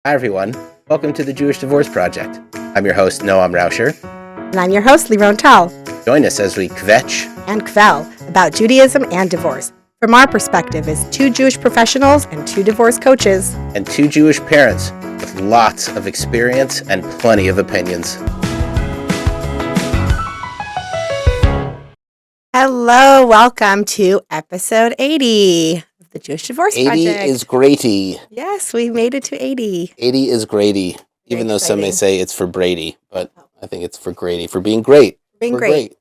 Hi, everyone. Welcome to the Jewish Divorce Project. I'm your host, Noam Rauscher. And I'm your host, Leeron Tal. Join us as we kvetch and kvel about Judaism and divorce from our perspective as two Jewish professionals and two divorce coaches. and two Jewish parents with lots of experience and plenty of opinions. Hello, welcome to episode 80 of the Jewish Divorce 80 Project. is greaty. Yes, we made it to 80. 80 is greaty. Even though some may exciting. say it's for Brady, but I think it's for Grady, for being great. Being We're great.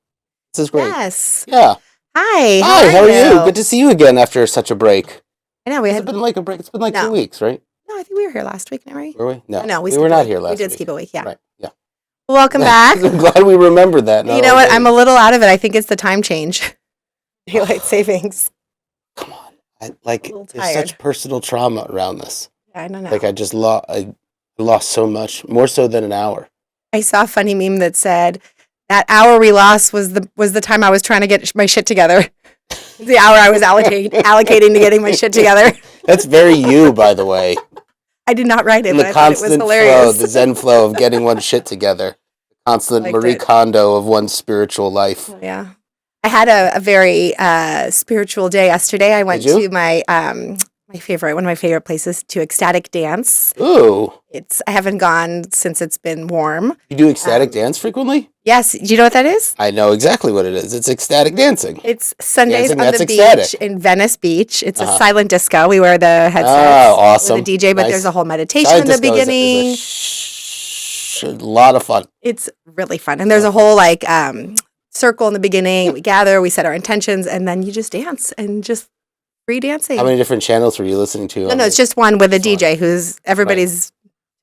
This is great. Yes. Yeah. Hi. Hi, how are you? Good to see you again after such a break. I know we It's had. been like a break. It's been like No. 2 weeks, right? No, I think we were here last week, didn't we? Were we? No. No, we skipped were a not week. here last week. We did skip a week, yeah. Right, yeah. Welcome back. I'm glad we remembered that. You know what? I'm a little out of it. I think it's the time change. Daylight savings. Come on. There's little tired. such personal trauma around this. I don't know. Like, I lost so much, more so than an hour. I saw a funny meme that said that hour we lost was the time I was trying to get my shit together. The hour I was allocating to getting my shit together. That's very you, by the way. I did not write it, In but the I thought it was constant flow, hilarious. the Zen flow of getting one's shit together. The constant Liked Marie it. Kondo of one's spiritual life. Yeah. I had a very spiritual day yesterday. I went Did you? to my one of my favorite places, to ecstatic dance. Ooh. I haven't gone since it's been warm. You do ecstatic dance frequently? Yes. Do you know what that is? I know exactly what it is. It's ecstatic dancing. It's Sundays Dancing, on that's the beach ecstatic. in Venice Beach. It's Uh-huh. a silent disco. We wear the headsets. Oh, awesome. With a DJ, but Nice. there's a whole meditation Silent in the disco is beginning. a lot of fun. It's really fun. And there's a whole circle in the beginning. We gather, we set our intentions, and then you just dance and just free dancing. How many different channels were you listening to? No, it's just one with a Just DJ who's everybody's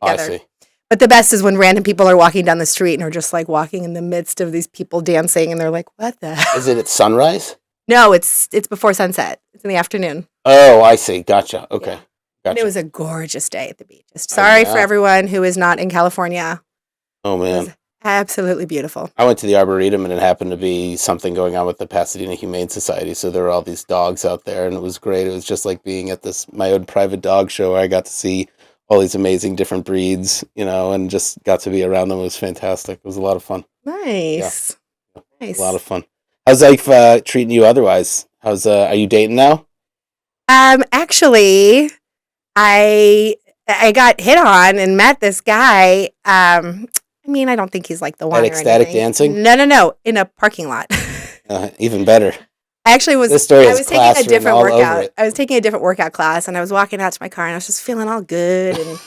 Oh, I together. see. But the best is when random people are walking down the street and are just like walking in the midst of these people dancing, and they're like, "What the hell?" Is it at sunrise? No, it's before sunset. It's in the afternoon. Oh, I see. Gotcha. Okay. And Gotcha. it was a gorgeous day at the beach. Just sorry for yeah. everyone who is not in California. Oh, It man. was absolutely beautiful. I went to the Arboretum and it happened to be something going on with the Pasadena Humane Society. So there were all these dogs out there and it was great. It was just like being at my own private dog show where I got to see all these amazing different breeds, and just got to be around them. It was fantastic. It was a lot of fun. Nice. Nice. A lot of fun. How's life treating you otherwise? Are you dating now? Actually, I got hit on and met this guy. I don't think he's like the one. At or ecstatic anything. dancing? No, in a parking lot. Even better. I actually was. This story I has was taking class a written different all over workout. it. I was taking a different workout class, and I was walking out to my car, and I was just feeling all good and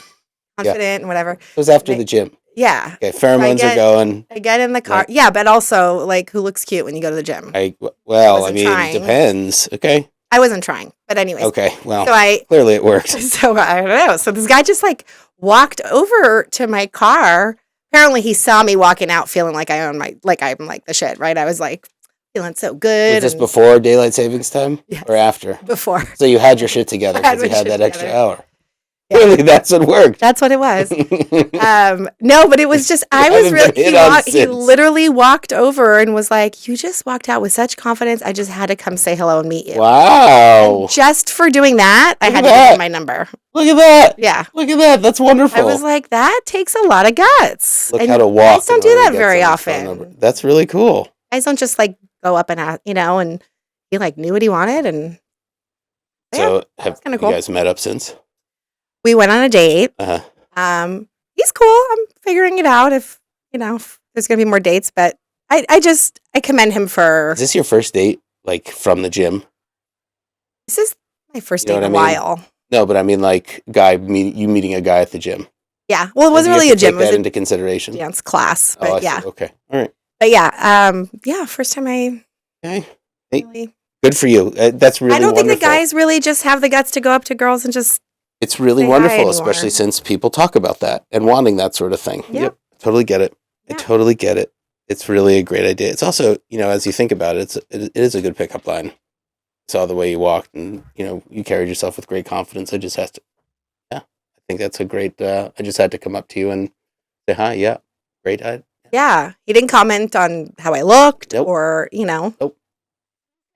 confident and whatever. It was after the gym. Yeah, Okay, pheromones get- are going. I get in the car. Right. Yeah, but also like, who looks cute when you go to the gym? I wasn't It trying. depends. Okay. wasn't trying, but anyways. Okay. Well, So I clearly it worked. So I don't know. So this guy just walked over to my car. Apparently he saw me walking out feeling like I'm like the shit, right? I was like feeling so good. Was this and before daylight savings time Yes. or after? before? So you had your shit together I had because you my had shit that extra together. hour. Yeah. Really, that's what worked. That's what it was. No, but it was just I was haven't really been hit on he since. literally walked over and was like, "You just walked out with such confidence. I just had to come say hello and meet you." Wow. And just for doing that, I Look had at to give that. him my number. Look at that. Yeah. Look at that. That's wonderful. I was like, that takes a lot of guts. Look And how to walk. guys don't in do order that to get very someone's phone number. often. That's really cool. Guys don't just go up and ask, and he knew what he wanted, and So have kinda you cool. guys met up since? we went on a date. Uh-huh. He's cool. I'm figuring it out if there's gonna be more dates, but I commend him for Is this your first date, like from the gym? this is my first You know date in a what I mean? while. No, but I mean like you meeting a guy at the gym. Yeah. Well, it wasn't You have really to a gym. Take It was that a into consideration. dance class. Oh, I But see. yeah. Okay. All right. But yeah. First time I Okay. Hey, really. good for you. That's really I don't wonderful. think the guys really just have the guts to go up to girls and just. It's really say hi wonderful, anymore. especially since people talk about that and wanting that sort of thing. Yep. Totally get it. Yeah. I totally get it. It's really a great idea. It's also, as you think about it, it is a good pickup line. Saw the way you walked and, you carried yourself with great confidence. I think that's a great, I just had to come up to you and say hi. Yeah. Great. Yeah. He didn't comment on how I looked Nope. or, Nope.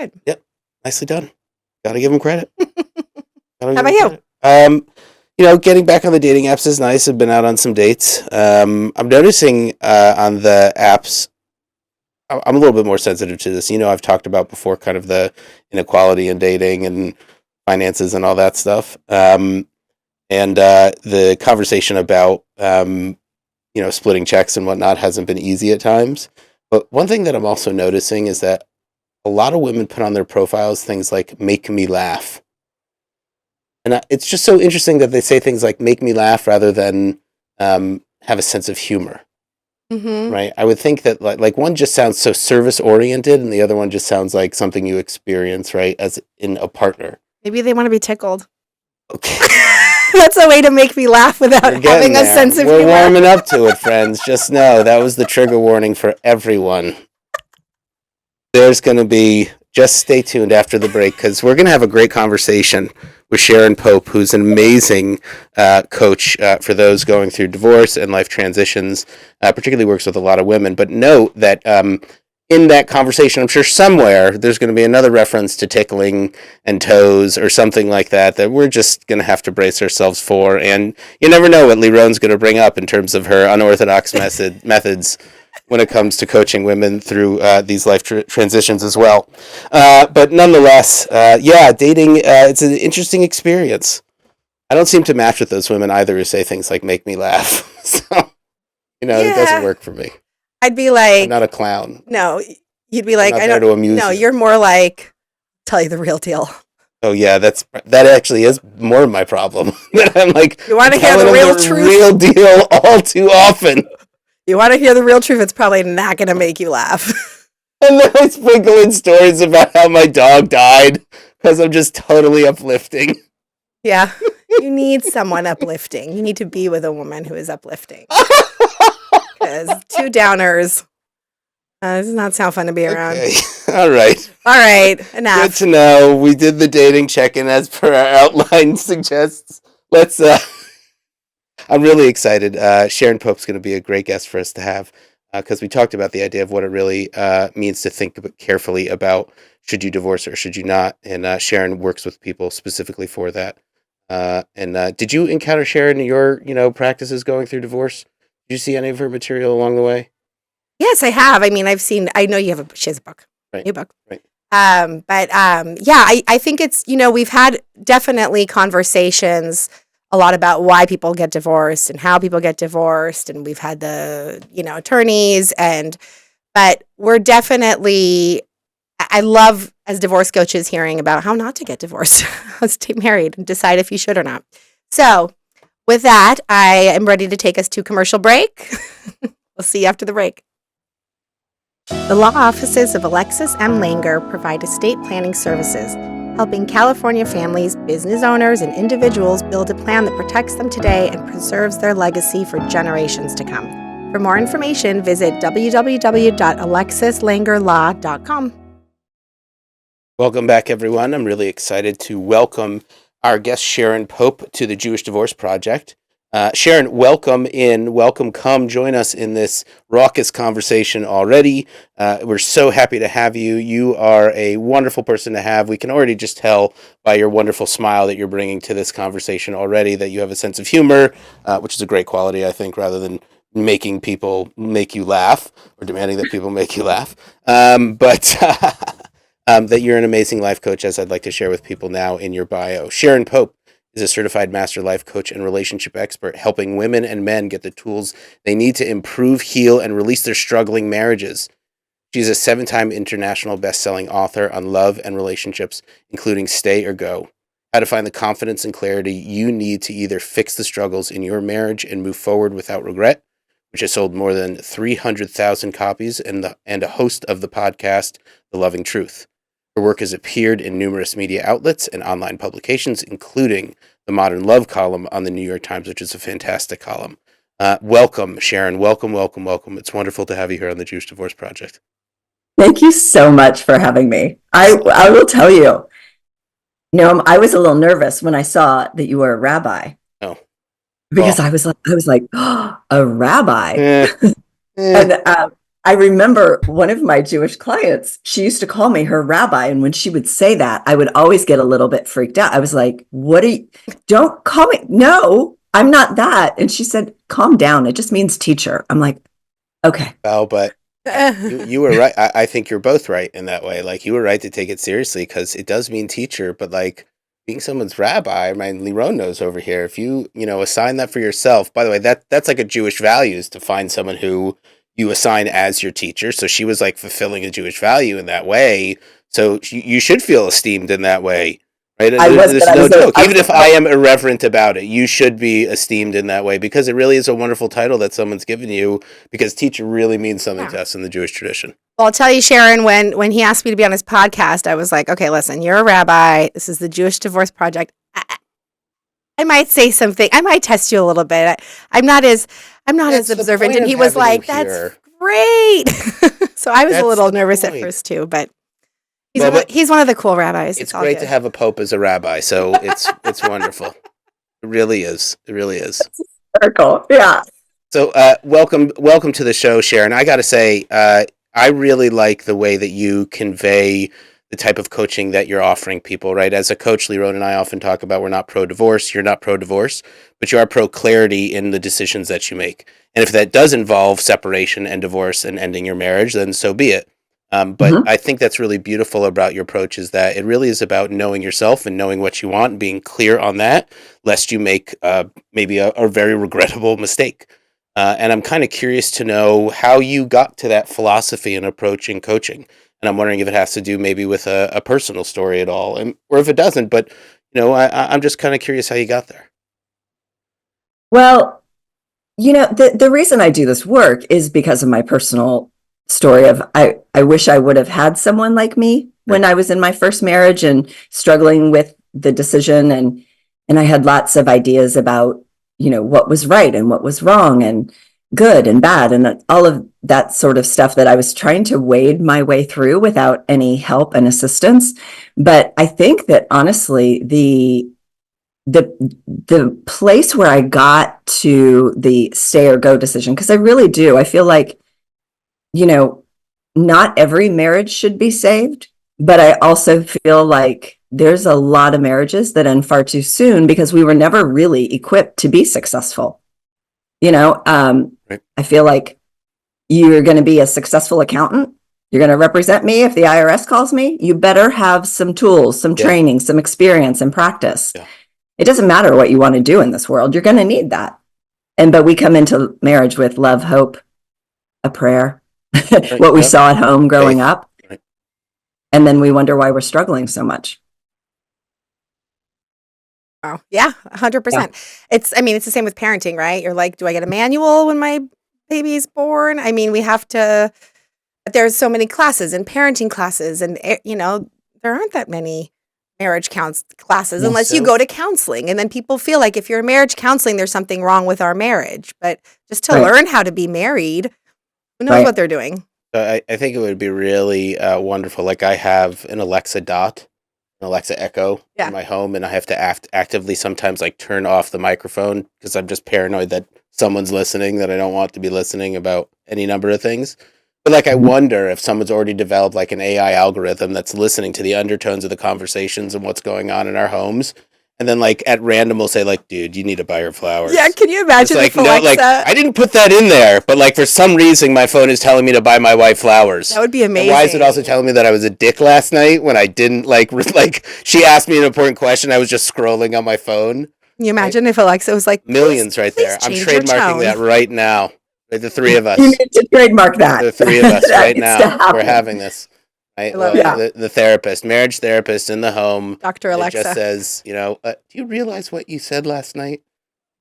Good. Yep. Nicely done. Got to give him credit. How about you? getting back on the dating apps is nice. I've been out on some dates. I'm noticing on the apps, I'm a little bit more sensitive to this. I've talked about before kind of the inequality in dating and finances and all that stuff. And the conversation about, splitting checks and whatnot hasn't been easy at times. But one thing that I'm also noticing is that a lot of women put on their profiles things like "make me laugh," and it's just so interesting that they say things like "make me laugh" rather than have a sense of humor. Mm-hmm. Right? I would think that like one just sounds so service oriented, and the other one just sounds like something you experience, right, as in a partner. Maybe they want to be tickled. Okay, That's a way to make me laugh without we're getting having a there. sense of We're humor. warming up to it, friends. Just know that was the trigger warning for everyone. There's going to be, just stay tuned after the break because we're going to have a great conversation with Sharon Pope, who's an amazing coach for those going through divorce and life transitions, particularly works with a lot of women. But note that in that conversation, I'm sure somewhere there's going to be another reference to tickling and toes or something like that we're just going to have to brace ourselves for. And you never know what Leeron's going to bring up in terms of her unorthodox methods when it comes to coaching women through these life transitions as well. But nonetheless, dating, it's an interesting experience. I don't seem to match with those women either who say things like "make me laugh." So, it doesn't Yeah. work for me. I'd be I'm like, not a clown. no, you'd be I'm like, not I there don't, to amuse no, you. you're more like, tell you the real deal. Oh yeah, that actually is more of my problem. That I'm like, You want I'm to hear the telling them real the truth? real deal all too often. You want to hear the real truth? It's probably not going to make you laugh. And then I sprinkle in stories about how my dog died because I'm just totally uplifting. Yeah. You need someone uplifting. You need to be with a woman who is uplifting. Because two downers, does not sound fun to be around. Okay, all right. All right, Good enough. to know. We did the dating check-in as per our outline suggests. Let's. I'm really excited. Sharon Pope's going to be a great guest for us to have because we talked about the idea of what it really means to think carefully about should you divorce or should you not. And Sharon works with people specifically for that. And did you encounter Sharon in your practices going through divorce? Did you see any of her material along the way? Yes, I have. I mean, I know she has a book, Right. new book. Right. I think it's, we've had definitely conversations a lot about why people get divorced and how people get divorced. And we've had the, attorneys but we're definitely, I love as divorce coaches hearing about how not to get divorced, how to stay married and decide if you should or not. So with that, I am ready to take us to commercial break. We'll see you after the break. The law offices of Alexis M. Langer provide estate planning services, helping California families, business owners, and individuals build a plan that protects them today and preserves their legacy for generations to come. For more information, visit www.alexislangerlaw.com. Welcome back, everyone. I'm really excited to welcome our guest, Sharon Pope, to the Jewish Divorce Project. Sharon, welcome in. Welcome. Come join us in this raucous conversation already. We're so happy to have you. You are a wonderful person to have. We can already just tell by your wonderful smile that you're bringing to this conversation already that you have a sense of humor, which is a great quality, I think, rather than making people make you laugh or demanding that people make you laugh. That you're an amazing life coach, as I'd like to share with people now in your bio. Sharon Pope is a certified master life coach and relationship expert, helping women and men get the tools they need to improve, heal, and release their struggling marriages. She's a 7-time international best-selling author on love and relationships, including Stay or Go, how to find the confidence and clarity you need to either fix the struggles in your marriage and move forward without regret, which has sold more than 300,000 copies, and a host of the podcast, The Loving Truth. Her work has appeared in numerous media outlets and online publications, including the Modern Love column on the New York Times, which is a fantastic column. Welcome, Sharon. Welcome, welcome, welcome. It's wonderful to have you here on the Jewish Divorce Project. Thank you so much for having me. I will tell you, Noam, I was a little nervous when I saw that you were a rabbi Oh, because I was like, oh, a rabbi. eh, eh. And I remember one of my Jewish clients, she used to call me her rabbi. And when she would say that, I would always get a little bit freaked out. I was like, don't call me. No, I'm not that. And she said, calm down. It just means teacher. I'm like, okay. Well, but you were right. I think you're both right in that way. Like, you were right to take it seriously because it does mean teacher, but like being someone's rabbi, I mean, Leeron knows over here. If you assign that for yourself, by the way, that's like a Jewish values to find someone who you assign as your teacher. So she was like fulfilling a Jewish value in that way. So you should feel esteemed in that way. Right? There's no joke. Even if I am irreverent about it, you should be esteemed in that way because it really is a wonderful title that someone's given you because teacher really means something to us in the Jewish tradition. Well, I'll tell you, Sharon, when he asked me to be on his podcast, I was like, okay, listen, you're a rabbi. This is the Jewish Divorce Project. I might say something. I might test you a little bit. I'm not as observant. And he was like, that's great. So I was a little nervous at first too, but he's one of the cool rabbis. It's great to have a pope as a rabbi, so it's wonderful. It really is. It really is. Circle. Yeah. So welcome to the show, Sharon. I got to say, I really like the way that you convey the type of coaching that you're offering people, right? As a coach, Leeron and I often talk about we're not pro-divorce. You're not pro-divorce, but you are pro-clarity in the decisions that you make. And if that does involve separation and divorce and ending your marriage, then so be it. But I think that's really beautiful about your approach is that it really is about knowing yourself and knowing what you want and being clear on that, lest you make maybe a very regrettable mistake. And I'm kind of curious to know how you got to that philosophy and approach in coaching. And I'm wondering if it has to do maybe with a personal story at all, or if it doesn't. But, I'm just kind of curious how you got there. Well, the reason I do this work is because of my personal story of I wish I would have had someone like me when I was in my first marriage and struggling with the decision. And I had lots of ideas about, what was right and what was wrong and good and bad and all of that sort of stuff that I was trying to wade my way through without any help and assistance. But I think that honestly, the place where I got to the stay or go decision, because I really do, I feel like, not every marriage should be saved, but I also feel like there's a lot of marriages that end far too soon because we were never really equipped to be successful. Right. I feel like you're going to be a successful accountant. You're going to represent me if the IRS calls me. You better have some tools, some training, some experience and practice. Yeah. It doesn't matter what you want to do in this world. You're going to need that. But we come into marriage with love, hope, a prayer, right. What we saw at home growing up. Right. And then we wonder why we're struggling so much. Oh, yeah, 100%. Yeah. It's the same with parenting, right? You're like, do I get a manual when my baby's born? I mean, there's so many classes and parenting classes and, there aren't that many marriage classes unless you go to counseling. And then people feel like if you're in marriage counseling, there's something wrong with our marriage. But just to learn how to be married, who knows what they're doing? I think it would be really wonderful. Like I have an Alexa Dot. Alexa Echo in my home, and I have to actively sometimes like turn off the microphone because I'm just paranoid that someone's listening that I don't want to be listening about any number of things. But like I wonder if someone's already developed like an AI algorithm that's listening to the undertones of the conversations and what's going on in our homes. And then like at random will say like, dude, you need to buy her flowers. Yeah, can you imagine if Alexa... I didn't put that in there, but like for some reason my phone is telling me to buy my wife flowers. That would be amazing. And why is it also telling me that I was a dick last night when I didn't like she asked me an important question, I was just scrolling on my phone. Can you imagine if Alexa was like millions right there. I'm trademarking that right now. The three of us. You need to trademark that. The three of us right now. We're having this. Right? The therapist, marriage therapist in the home. Dr. Alexa just says, do you realize what you said last night?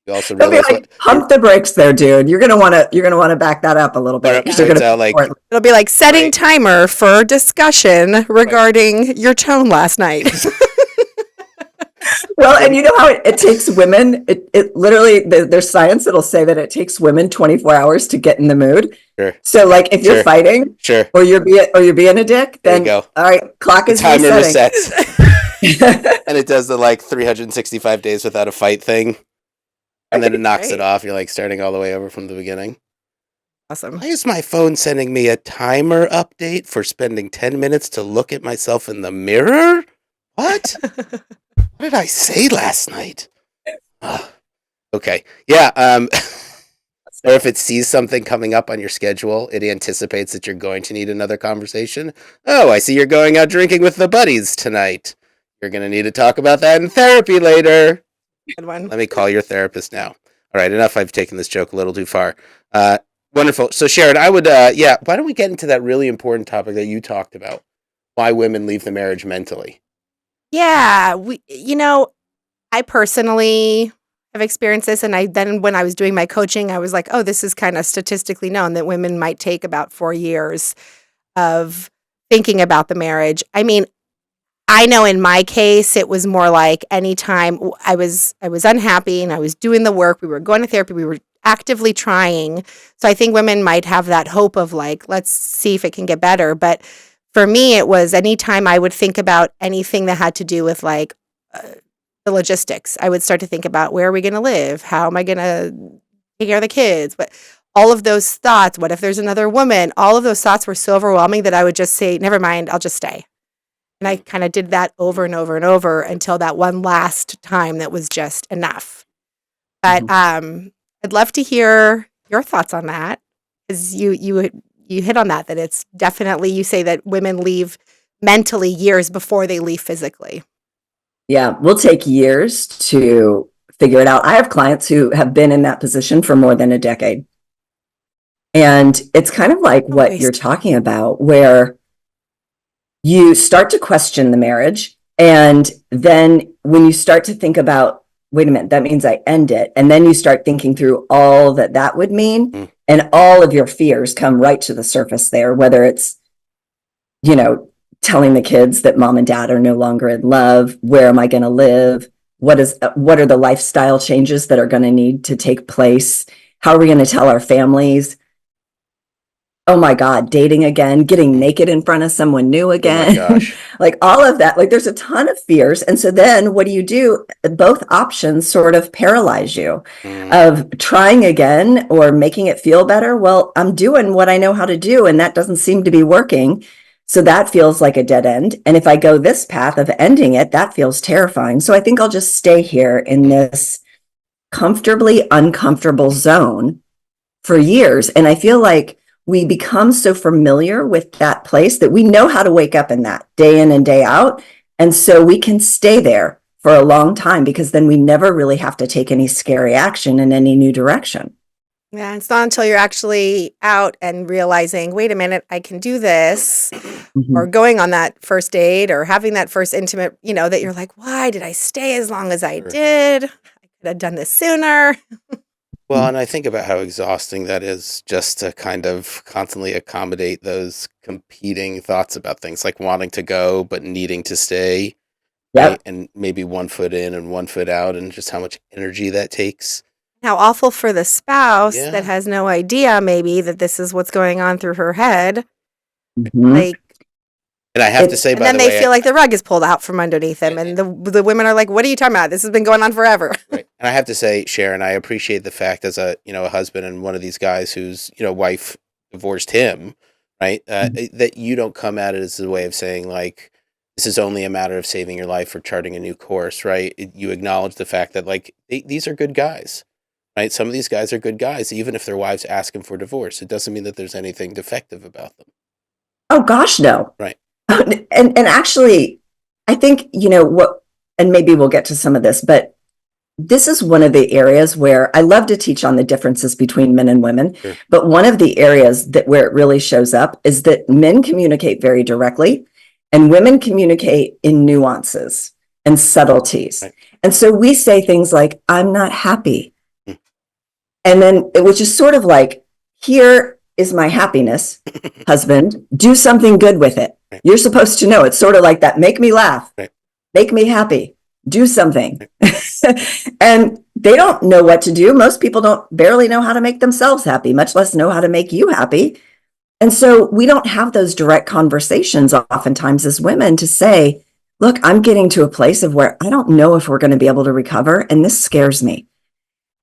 You also realize pump the brakes there, dude. You're gonna want to back that up a little bit. It'll be like setting timer for discussion regarding your tone last night. Well, and you know how it takes women, it literally, there's science that'll say that it takes women 24 hours to get in the mood. Sure. So like if you're fighting or you're being a dick, then all right, clock is timer resets. And it does the like 365 days without a fight thing. And then it knocks it off. You're like starting all the way over from the beginning. Awesome. Why is my phone sending me a timer update for spending 10 minutes to look at myself in the mirror? What? What did I say last night? Ugh. Okay. Yeah. Or if it sees something coming up on your schedule, it anticipates that you're going to need another conversation. Oh, I see you're going out drinking with the buddies tonight. You're going to need to talk about that in therapy later. Good one. Let me call your therapist now. All right, enough. I've taken this joke a little too far. Wonderful. So, Sharon, I would, why don't we get into that really important topic that you talked about? Why women leave the marriage mentally. Yeah, I personally have experienced this, and when I was doing my coaching, I was like, oh, this is kind of statistically known that women might take about 4 years of thinking about the marriage. I mean, I know in my case, it was more like anytime I was unhappy and I was doing the work, we were going to therapy, we were actively trying. So I think women might have that hope of like, let's see if it can get better. But for me, it was anytime I would think about anything that had to do with like the logistics, I would start to think about, where are we going to live? How am I going to take care of the kids? But all of those thoughts, what if there's another woman? All of those thoughts were so overwhelming that I would just say, never mind, I'll just stay. And I kind of did that over and over and over until that one last time that was just enough. But I'd love to hear your thoughts on that, because you hit on that it's definitely, you say that women leave mentally years before they leave physically. Yeah, we'll take years to figure it out. I have clients who have been in that position for more than a decade. And it's kind of like what you're talking about, where you start to question the marriage. And then when you start to think about, wait a minute, that means I end it. And then you start thinking through all that would mean. And all of your fears come right to the surface there, whether it's, telling the kids that mom and dad are no longer in love. Where am I going to live? What are the lifestyle changes that are going to need to take place? How are we going to tell our families? Oh my God, dating again, getting naked in front of someone new again. Oh my gosh. Like all of that, like there's a ton of fears. And so then what do? Both options sort of paralyze you of trying again or making it feel better. Well, I'm doing what I know how to do, and that doesn't seem to be working. So that feels like a dead end. And if I go this path of ending it, that feels terrifying. So I think I'll just stay here in this comfortably uncomfortable zone for years. And I feel like we become so familiar with that place that we know how to wake up in that day in and day out. And so we can stay there for a long time, because then we never really have to take any scary action in any new direction. Yeah, it's not until you're actually out and realizing, wait a minute, I can do this, or going on that first date or having that first intimate, that you're like, why did I stay as long as I did? I could have done this sooner. Well, and I think about how exhausting that is, just to kind of constantly accommodate those competing thoughts about things, like wanting to go but needing to stay. Yep. Right? And maybe 1 foot in and 1 foot out, and just how much energy that takes. How awful for the spouse that has no idea maybe that this is what's going on through her head. Like, and I have to say, by the way, and then they feel like the rug is pulled out from underneath them, and the women are like, "What are you talking about? This has been going on forever." Right. And I have to say, Sharon, I appreciate the fact, as a husband and one of these guys whose wife divorced him, right? That you don't come at it as a way of saying like, this is only a matter of saving your life or charting a new course, right? You acknowledge the fact that like these are good guys. Right? Some of these guys are good guys, even if their wives ask them for divorce. It doesn't mean that there's anything defective about them. Oh gosh, no. Right. And actually, I think, and maybe we'll get to some of this, but this is one of the areas where I love to teach on the differences between men and women. Sure. But one of the areas where it really shows up is that men communicate very directly and women communicate in nuances and subtleties. Right. And so we say things like, I'm not happy. And then, which is sort of like, here is my happiness, husband, do something good with it. Right. You're supposed to know. It's sort of like that. Make me laugh, right. Make me happy, do something. Right. And they don't know what to do. Most people barely know how to make themselves happy, much less know how to make you happy. And so we don't have those direct conversations oftentimes as women to say, look, I'm getting to a place of where I don't know if we're going to be able to recover. And this scares me.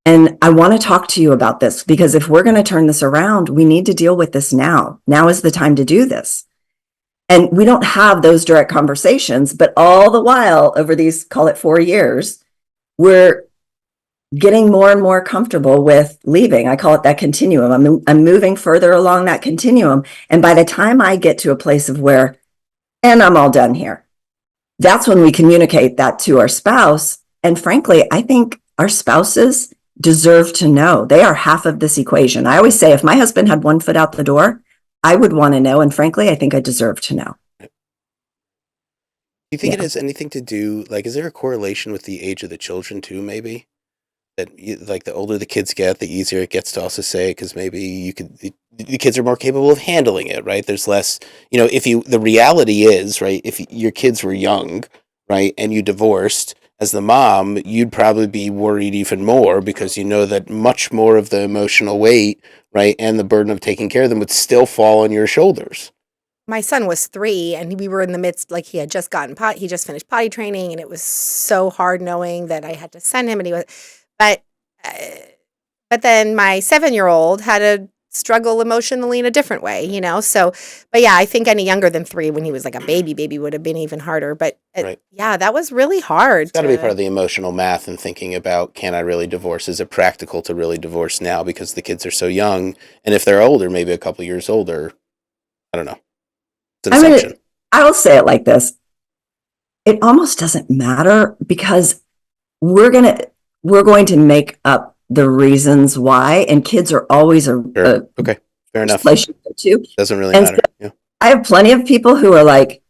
And I want to talk to you about this because if we're going to turn this around, we need to deal with this now. Now is the time to do this. And we don't have those direct conversations, but all the while over these, call it 4 years, we're getting more and more comfortable with leaving. I call it that continuum. I'm moving further along that continuum. And by the time I get to a place of where, and I'm all done here, that's when we communicate that to our spouse. And frankly, I think our spouses deserve to know. They are half of this equation. I always say if my husband had 1 foot out the door, I would want to know. And frankly, I think I deserve to know. Do you think Yeah. it has anything to do, like, is there a correlation with the age of the children too, maybe? That, like, the older the kids get, the easier it gets to also say, because maybe the kids are more capable of handling it, right? There's less, the reality is, right, if your kids were young, right, and you divorced, as the mom, you'd probably be worried even more because you know that much more of the emotional weight, right, and the burden of taking care of them would still fall on your shoulders. My son was 3 and we were in the midst, like he had just he just finished potty training, and it was so hard knowing that I had to send him, and but, uh, but then my 7-year-old had to struggle emotionally in a different way, so, but yeah, I think any younger than 3 when he was like a baby would have been even harder, but Right. yeah, that was really hard. It's got to be part of the emotional math and thinking about, can I really divorce? Is it practical to really divorce now because the kids are so young? And if they're older, maybe a couple years older, I don't know. It's an assumption. I will say it like this. It almost doesn't matter because we're going to make up the reasons why, and kids are always Sure. Okay. Fair enough. Too. Doesn't really And matter. so Yeah. I have plenty of people who are like,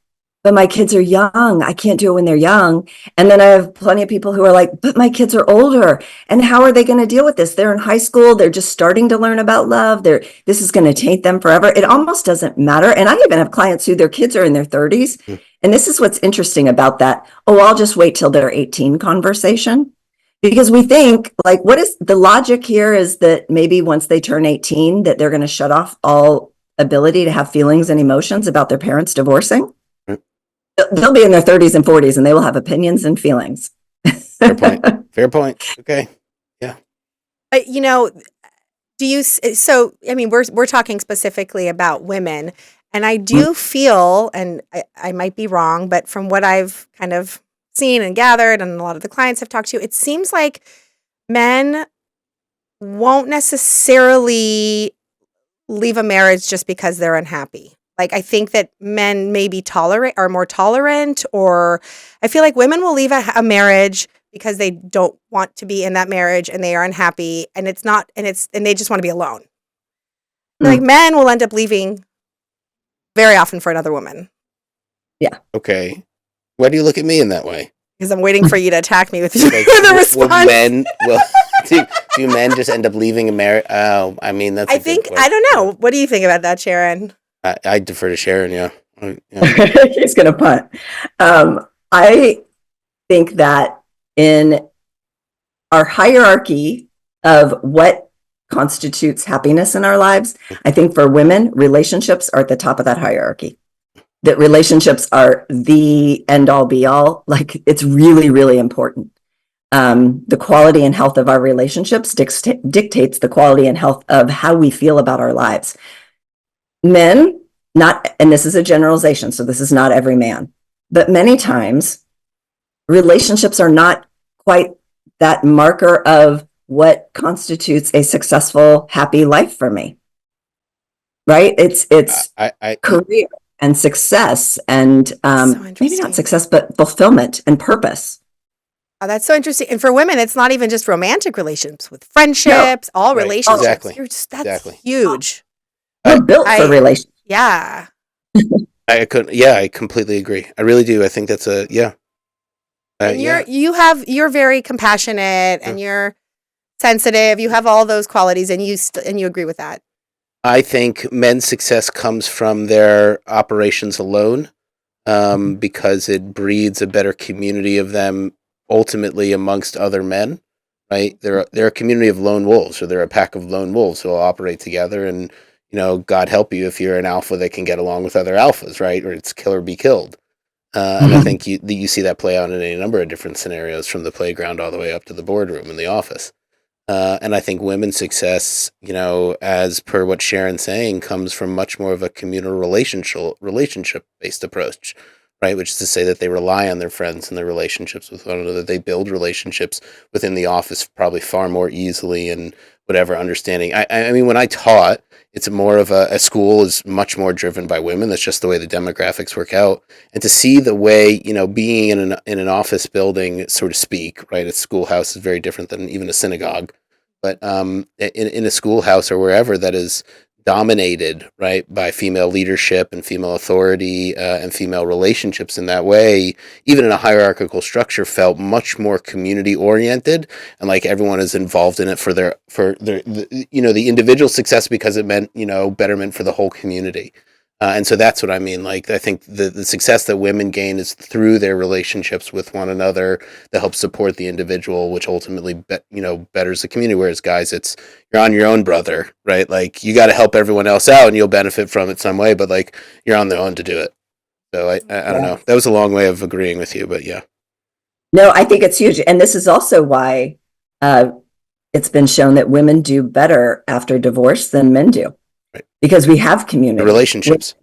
but my kids are young. I can't do it when they're young. And then I have plenty of people who are like, but my kids are older. And how are they going to deal with this? They're in high school. They're just starting to learn about love. This is going to taint them forever. It almost doesn't matter. And I even have clients who their kids are in their 30s. And this is what's interesting about that. Oh, I'll just wait till they're 18 conversation. Because we think, like, what is the logic here is that maybe once they turn 18, that they're going to shut off all ability to have feelings and emotions about their parents divorcing. They'll be in their 30s and 40s and they will have opinions and feelings. Fair point. Fair point. Okay. Yeah. But we're talking specifically about women, and I do feel, and I might be wrong, but from what I've kind of seen and gathered, and a lot of the clients I've talked to, it seems like men won't necessarily leave a marriage just because they're unhappy. Like, I think that men maybe are more tolerant, or I feel like women will leave a marriage because they don't want to be in that marriage and they are unhappy, and they just want to be alone. Like, men will end up leaving very often for another woman. Yeah. Okay. Why do you look at me in that way? Because I'm waiting for you to attack me with the response. Do men just end up leaving a marriage? Oh, I mean, that's. I don't know. What do you think about that, Sharon? I defer to Sharon. Yeah. He's going to punt. I think that in our hierarchy of what constitutes happiness in our lives, I think for women, relationships are at the top of that hierarchy. That relationships are the end all be all. Like, it's really, really important. The quality and health of our relationships dictates the quality and health of how we feel about our lives. Men, and this is a generalization, so this is not every man, but many times relationships are not quite that marker of what constitutes a successful, happy life for me. Right? It's career and success and maybe not success, but fulfillment and purpose. Oh, that's so interesting. And for women, it's not even just romantic relatitions, with friendships, all relationships. Exactly. That's huge. We're built for relationships. Yeah. I completely agree. I really do. I think that's and you're very compassionate and you're sensitive. You have all those qualities, and you agree with that. I think men's success comes from their operations alone, because it breeds a better community of them ultimately amongst other men, right? They're a community of lone wolves, or they're a pack of lone wolves who will operate together. And, God help you if you're an alpha that can get along with other alphas, right? Or it's kill or be killed. And I think you see that play out in any number of different scenarios, from the playground all the way up to the boardroom and the office. And I think women's success, as per what Sharon's saying, comes from much more of a communal relationship based approach, right? Which is to say that they rely on their friends and their relationships with one another. They build relationships within the office probably far more easily and whatever understanding. I mean, when I taught, it's more of a school is much more driven by women. That's just the way the demographics work out. And to see the way, being in an office building, so to speak, right? A schoolhouse is very different than even a synagogue. But in a schoolhouse or wherever that is dominated, right, by female leadership and female authority and female relationships in that way, even in a hierarchical structure, felt much more community oriented and like everyone is involved in it for the individual success because it meant betterment for the whole community. And so that's what I mean. Like, I think the success that women gain is through their relationships with one another that helps support the individual, which ultimately, betters the community. Whereas guys, it's you're on your own, brother, right? Like, you got to help everyone else out and you'll benefit from it some way, but like, you're on their own to do it. So I don't know. That was a long way of agreeing with you, but yeah. No, I think it's huge. And this is also why it's been shown that women do better after divorce than men do. Right. Because we have community. The relationships.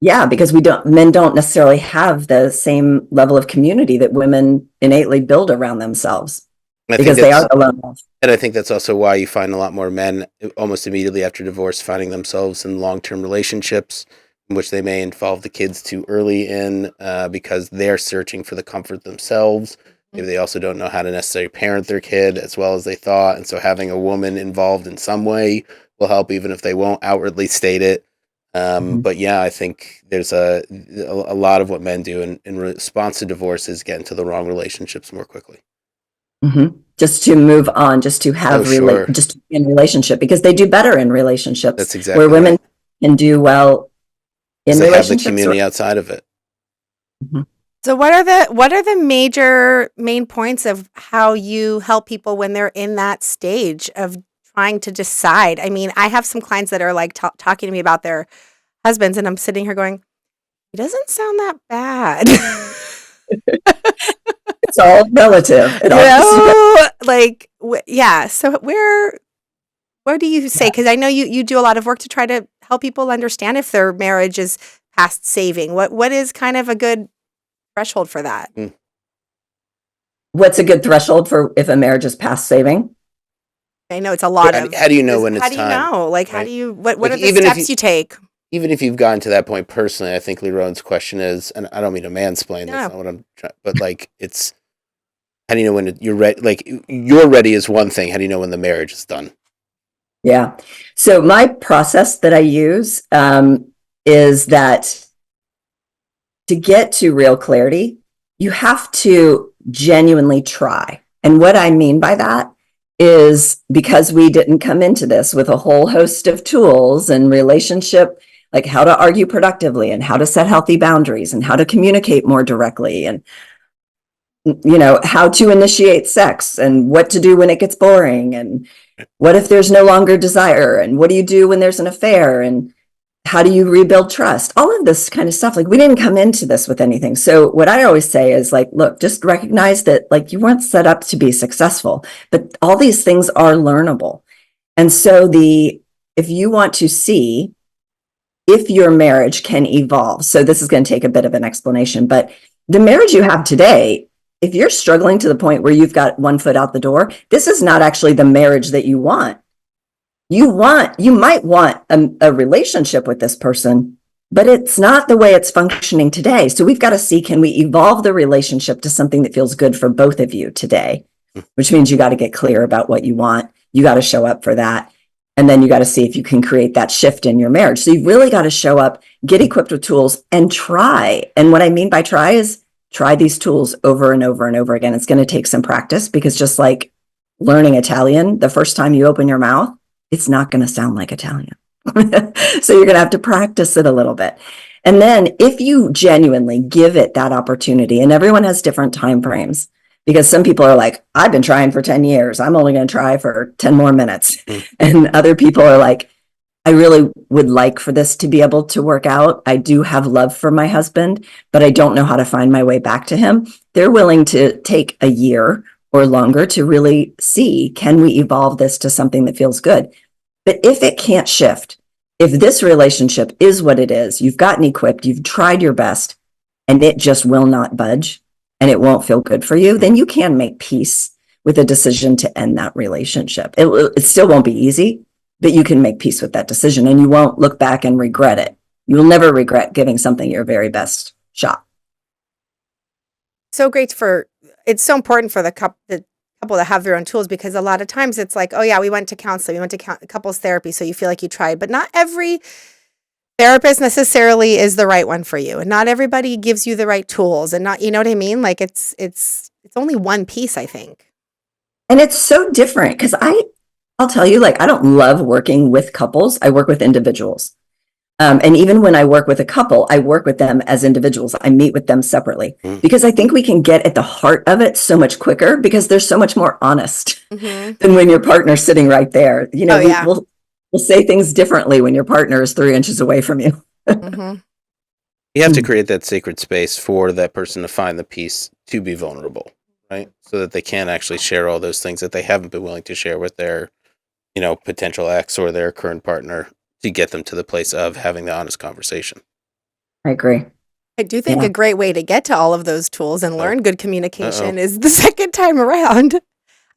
Yeah, because men don't necessarily have the same level of community that women innately build around themselves because they are the lone wolf. And I think that's also why you find a lot more men almost immediately after divorce finding themselves in long-term relationships in which they may involve the kids too early in because they're searching for the comfort themselves. Maybe they also don't know how to necessarily parent their kid as well as they thought. And so having a woman involved in some way will help, even if they won't outwardly state it. But yeah, I think there's a lot of what men do in response to divorce is get into the wrong relationships more quickly. Mm-hmm. Just to move on, just to have just to be in relationship, because they do better in relationships. That's exactly where women can do well in they relationships. Have the community outside of it. Mm-hmm. So what are the main points of how you help people when they're in that stage of trying to decide? I mean, I have some clients that are like talking to me about their husbands, and I'm sitting here going, "He doesn't sound that bad." It's all relative. Yeah. So where do you say? Because I know you do a lot of work to try to help people understand if their marriage is past saving. What is kind of a good threshold for that? What's a good threshold for if a marriage is past saving? I know it's a lot of. How do you know when it's time? How do you know? Like, right? how do you? What are the steps you take? Even if you've gotten to that point personally, I think Leeron's question is, and I don't mean to mansplain. No. That's not what I'm trying. But like, it's how do you know when you're ready? Like, you're ready is one thing. How do you know when the marriage is done? Yeah. So my process that I use is that to get to real clarity, you have to genuinely try. And what I mean by that is because we didn't come into this with a whole host of tools and relationship, like how to argue productively and how to set healthy boundaries and how to communicate more directly and, how to initiate sex and what to do when it gets boring and what if there's no longer desire and what do you do when there's an affair and how do you rebuild trust? All of this kind of stuff. Like, we didn't come into this with anything. So what I always say is like, look, just recognize that like you weren't set up to be successful, but all these things are learnable. And so if you want to see if your marriage can evolve, so this is going to take a bit of an explanation, but the marriage you have today, if you're struggling to the point where you've got one foot out the door, this is not actually the marriage that you want. You might want a relationship with this person, but it's not the way it's functioning today. So we've got to see, can we evolve the relationship to something that feels good for both of you today? Which means you got to get clear about what you want. You got to show up for that. And then you got to see if you can create that shift in your marriage. So you've really got to show up, get equipped with tools and try. And what I mean by try is try these tools over and over and over again. It's going to take some practice because just like learning Italian, the first time you open your mouth, it's not going to sound like Italian. So you're going to have to practice it a little bit. And then if you genuinely give it that opportunity, and everyone has different time frames, because some people are like, I've been trying for 10 years. I'm only going to try for 10 more minutes. And other people are like, I really would like for this to be able to work out. I do have love for my husband, but I don't know how to find my way back to him. They're willing to take a year or longer to really see, can we evolve this to something that feels good? But if it can't shift, if this relationship is what it is, you've gotten equipped, you've tried your best, and it just will not budge and it won't feel good for you, then you can make peace with a decision to end that relationship. It still won't be easy, but you can make peace with that decision and you won't look back and regret it. You'll never regret giving something your very best shot. So great it's so important for the couple to have their own tools, because a lot of times it's like, oh yeah, we went to counseling, we went to couples therapy, so you feel like you tried, but not every therapist necessarily is the right one for you, and not everybody gives you the right tools, and not, you know what I mean? Like it's only one piece, I think. And it's so different because I'll tell you, like, I don't love working with couples. I work with individuals. And even when I work with a couple, I work with them as individuals. I meet with them separately because I think we can get at the heart of it so much quicker because they're so much more honest than when your partner's sitting right there. You know, we'll say things differently when your partner is 3 inches away from you. You have to create that sacred space for that person to find the peace to be vulnerable, right? So that they can actually share all those things that they haven't been willing to share with their, potential ex or their current partner, to get them to the place of having the honest conversation. I agree. I do think a great way to get to all of those tools and learn good communication is the second time around.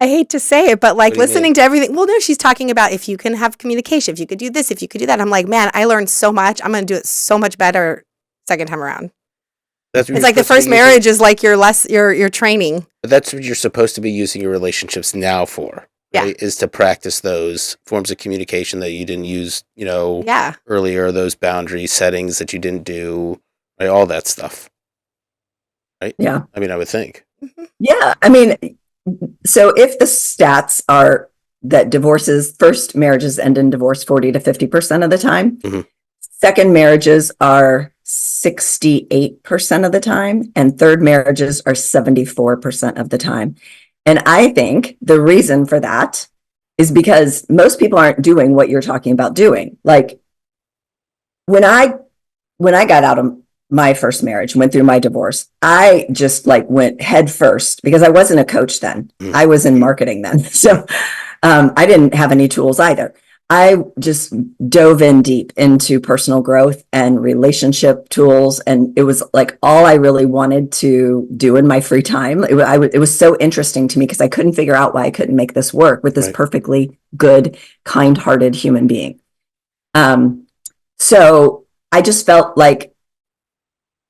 I hate to say it, but like listening to everything. Well, no, she's talking about if you can have communication, if you could do this, if you could do that. I'm like, man, I learned so much. I'm going to do it so much better second time around. It's like the first marriage is like your training. But that's what you're supposed to be using your relationships now for. Right? Is to practice those forms of communication that you didn't use, earlier, those boundary settings that you didn't do, right? All that stuff. Right? Yeah. I mean, I would think. Yeah. I mean, so if the stats are that first marriages end in divorce 40 to 50% of the time, second marriages are 68% of the time, and third marriages are 74% of the time. And I think the reason for that is because most people aren't doing what you're talking about doing. Like when I got out of my first marriage, went through my divorce, I just like went head first because I wasn't a coach then. I was in marketing then. So I didn't have any tools either. I just dove in deep into personal growth and relationship tools. And it was like all I really wanted to do in my free time. It was so interesting to me because I couldn't figure out why I couldn't make this work with this perfectly good, kind-hearted human being. So I just felt like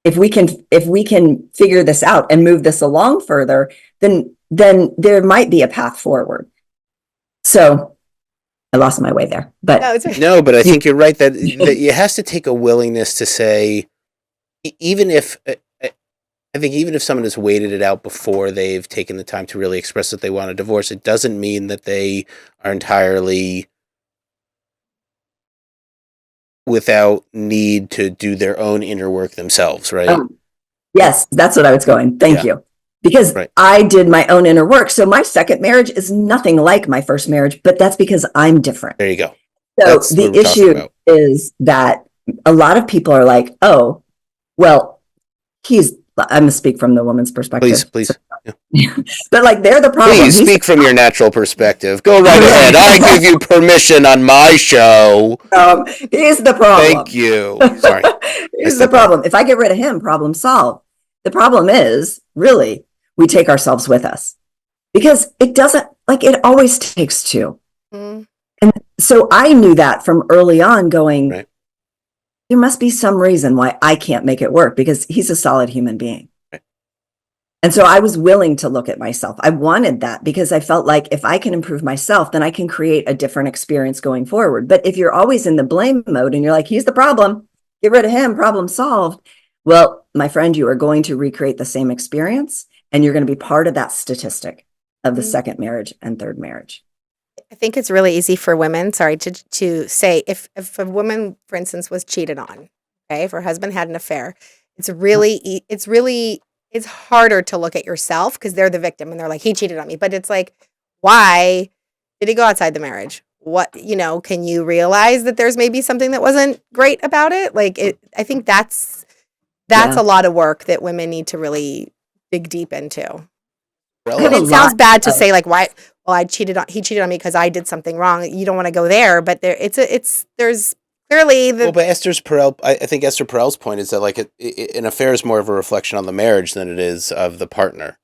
if we can figure this out and move this along further, then there might be a path forward. So I lost my way there, but no, but I think you're right that it has to take a willingness to say, even if someone has waited it out before they've taken the time to really express that they want a divorce, it doesn't mean that they are entirely without need to do their own inner work themselves, right? Yes, that's what I was going. Thank you. Because I did my own inner work. So my second marriage is nothing like my first marriage, but that's because I'm different. There you go. So the issue is that a lot of people are like, oh, well, I'm going to speak from the woman's perspective. Please. Yeah. But like, they're the problem. Please speak from your natural perspective. Go right ahead. I give you permission on my show. Here's the problem. Thank you. Sorry. Here's the problem. If I get rid of him, problem solved. The problem is, really, we take ourselves with us because it always takes two. And so I knew that from early on going, there must be some reason why I can't make it work because he's a solid human being. And so I was willing to look at myself. I wanted that because I felt like if I can improve myself, then I can create a different experience going forward. But if you're always in the blame mode and you're like, he's the problem, get rid of him, problem solved. Well, my friend, you are going to recreate the same experience and you're going to be part of that statistic of the second marriage and third marriage. I think it's really easy for women, to say if a woman, for instance, was cheated on, if her husband had an affair, it's harder to look at yourself because they're the victim and they're like, he cheated on me. But it's like, why did he go outside the marriage? What, can you realize that there's maybe something that wasn't great about it? Like I think that's a lot of work that women need to really dig deep into. I have And a it relevant. sounds lot bad to of, say like, why? Well, he cheated on me because I did something wrong. You don't want to go there, but there's clearly Well, the but I think Esther Perel's point is that like an affair is more of a reflection on the marriage than it is of the partner,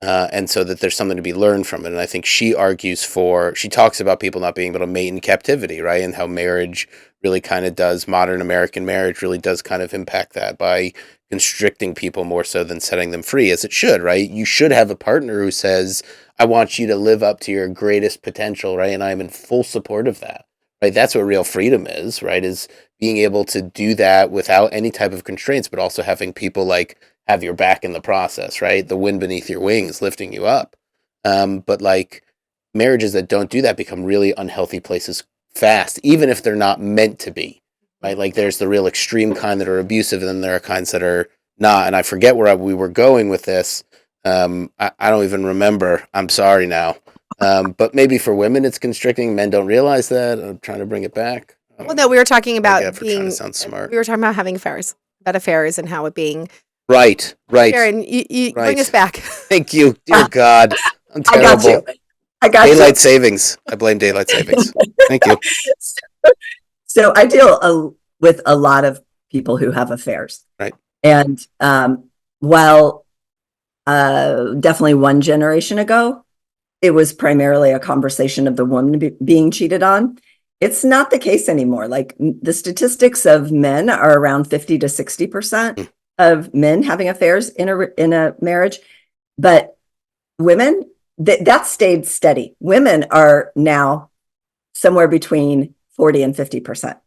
and so that there's something to be learned from it. And I think she talks about people not being able to mate in captivity, right, and how marriage really kind of does modern American marriage really does kind of impact that by constricting people more so than setting them free, as it should, right? You should have a partner who says, "I want you to live up to your greatest potential," right, and I'm in full support of that. Right, that's what real freedom is, right? Is being able to do that without any type of constraints, but also having people like have your back in the process, right? The wind beneath your wings lifting you up. But like marriages that don't do that become really unhealthy places fast, even if they're not meant to be, right? Like there's the real extreme kind that are abusive, and then there are kinds that are not. And I forget where we were going with this. I don't even remember. I'm sorry now. But maybe for women it's constricting. Men don't realize that. I'm trying to bring it back. well, no, we were talking I get about for trying to being sound smart. we were talking about having affairs, about affairs, and how it being. Right, right, Sharon, you bring us right. back. Thank you, dear God. I'm I got you. terrible. I got Daylight you. savings. I blame daylight savings. Thank you. So I deal with a lot of people who have affairs. Right. And while definitely one generation ago, it was primarily a conversation of the woman being cheated on. It's not the case anymore. Like the statistics of men are around 50 to 60% Mm. of men having affairs in a marriage, but women that stayed steady. Women are now somewhere between 40 and 50%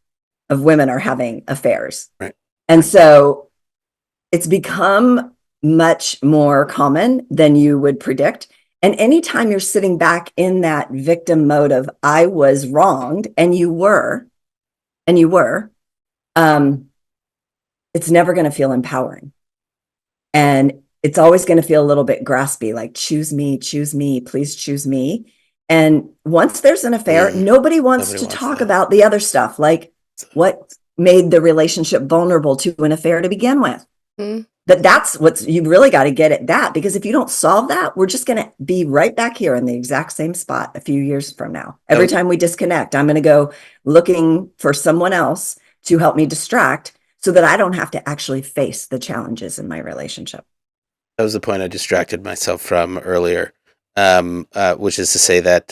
of women are having affairs. Right. And so it's become much more common than you would predict. And anytime you're sitting back in that victim mode of I was wronged, and you were, um, it's never going to feel empowering. And it's always going to feel a little bit graspy, like choose me, please choose me. And once there's an affair, nobody wants Nobody to wants talk that. about the other stuff, like what made the relationship vulnerable to an affair to begin with. Mm. But that's what's, you really got to get at that, because if you don't solve that, we're just going to be right back here in the exact same spot a few years from now. Every time we disconnect, I'm going to go looking for someone else to help me distract so that I don't have to actually face the challenges in my relationship. That was the point I distracted myself from earlier, which is to say that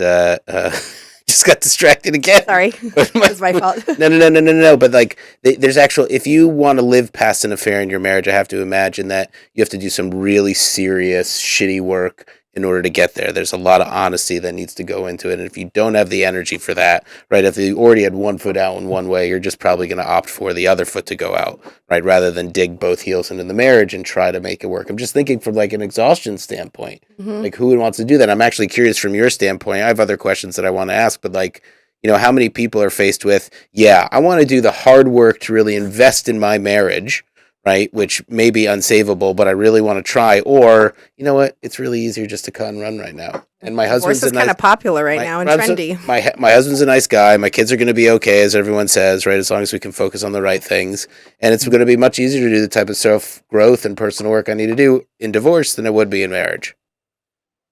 just got distracted again. Sorry, it's my fault. No. But like, there's actual. If you want to live past an affair in your marriage, I have to imagine that you have to do some really serious, shitty work in order to get there. There's a lot of honesty that needs to go into it, and if you don't have the energy for that, right? If you already had one foot out in one way, you're just probably going to opt for the other foot to go out, right? Rather than dig both heels into the marriage and try to make it work. I'm just thinking from like an exhaustion standpoint. Mm-hmm. Like, who wants to do that? I'm actually curious from your standpoint. I have other questions that I want to ask, but like, how many people are faced with, yeah, I want to do the hard work to really invest in my marriage, right? Which may be unsavable, but I really want to try. Or, you know what? It's really easier just to cut and run right now. And my husband's Divorce is kind of popular right now and trendy. My husband's a nice guy. My kids are going to be okay, as everyone says, right? As long as we can focus on the right things. And it's going to be much easier to do the type of self-growth and personal work I need to do in divorce than it would be in marriage.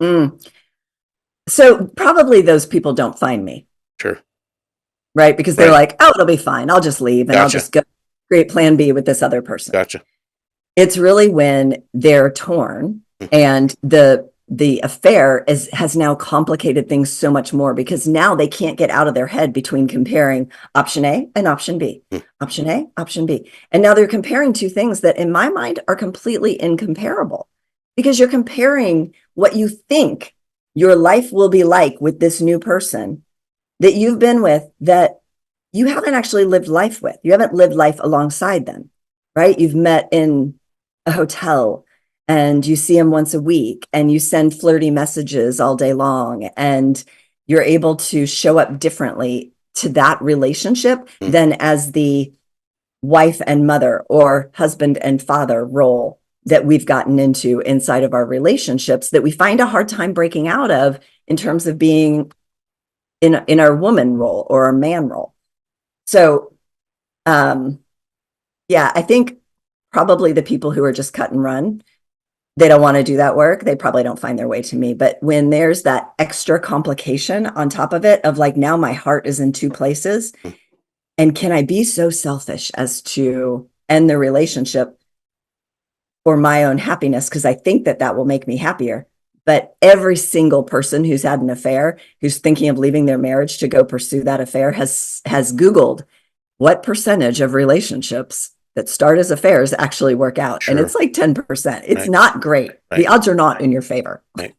Mm. So probably those people don't find me. Sure. Right? Because they're like, oh, it'll be fine. I'll just leave and I'll just go create plan B with this other person. Gotcha. It's really when they're torn and the affair has now complicated things so much more, because now they can't get out of their head between comparing option A and option B, option A, option B. And now they're comparing two things that in my mind are completely incomparable, because you're comparing what you think your life will be like with this new person that you've been with, that you haven't actually lived life with. You haven't lived life alongside them, right? You've met in a hotel and you see them once a week and you send flirty messages all day long, and you're able to show up differently to that relationship than as the wife and mother or husband and father role that we've gotten into inside of our relationships, that we find a hard time breaking out of in terms of being in our woman role or our man role. So, yeah, I think probably the people who are just cut and run they don't want to do that work, they probably don't find their way to me. But when there's that extra complication on top of it, of like, now my heart is in two places, and can I be so selfish as to end the relationship for my own happiness? Because I think that that will make me happier. But every single person who's had an affair, who's thinking of leaving their marriage to go pursue that affair, has Googled what percentage of relationships that start as affairs actually work out. Sure. And it's like 10%. It's Right. not great. Right. The odds are not in your favor. Right.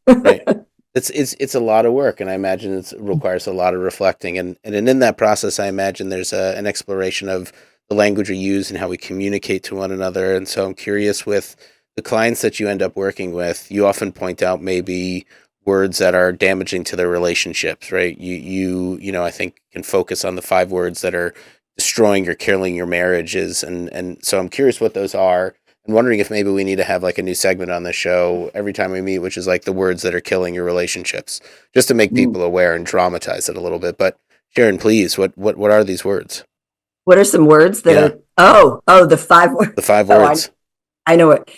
It's a lot of work, and I imagine it requires a lot of reflecting. And in that process, I imagine there's an exploration of the language we use and how we communicate to one another. And so I'm curious, with the clients that you end up working with, you often point out maybe words that are damaging to their relationships, right? You know, I think can focus on the 5 words that are destroying or killing your marriages. And so I'm curious what those are, and wondering if maybe we need to have like a new segment on the show every time we meet, which is like the words that are killing your relationships, just to make people aware and dramatize it a little bit. But Sharon, please, what are these words? What are some words that are, the 5 words? The 5 words. I know it.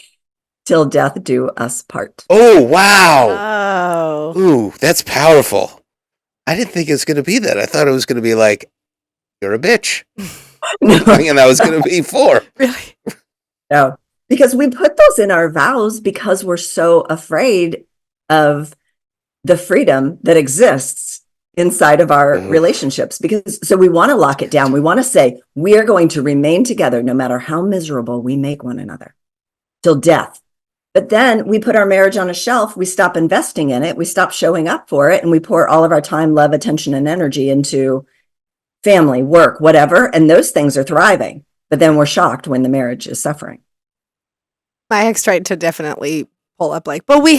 Till death do us part. Oh, wow. Oh. Ooh, that's powerful. I didn't think it was going to be that. I thought it was going to be like, you're a bitch. And that was going to be 4. Really? No, because we put those in our vows because we're so afraid of the freedom that exists inside of our relationships. Because so we want to lock it down. We want to say, we are going to remain together no matter how miserable we make one another till death. But then we put our marriage on a shelf. We stop investing in it. We stop showing up for it. And we pour all of our time, love, attention, and energy into family, work, whatever. And those things are thriving. But then we're shocked when the marriage is suffering. My ex tried to definitely pull up like, but we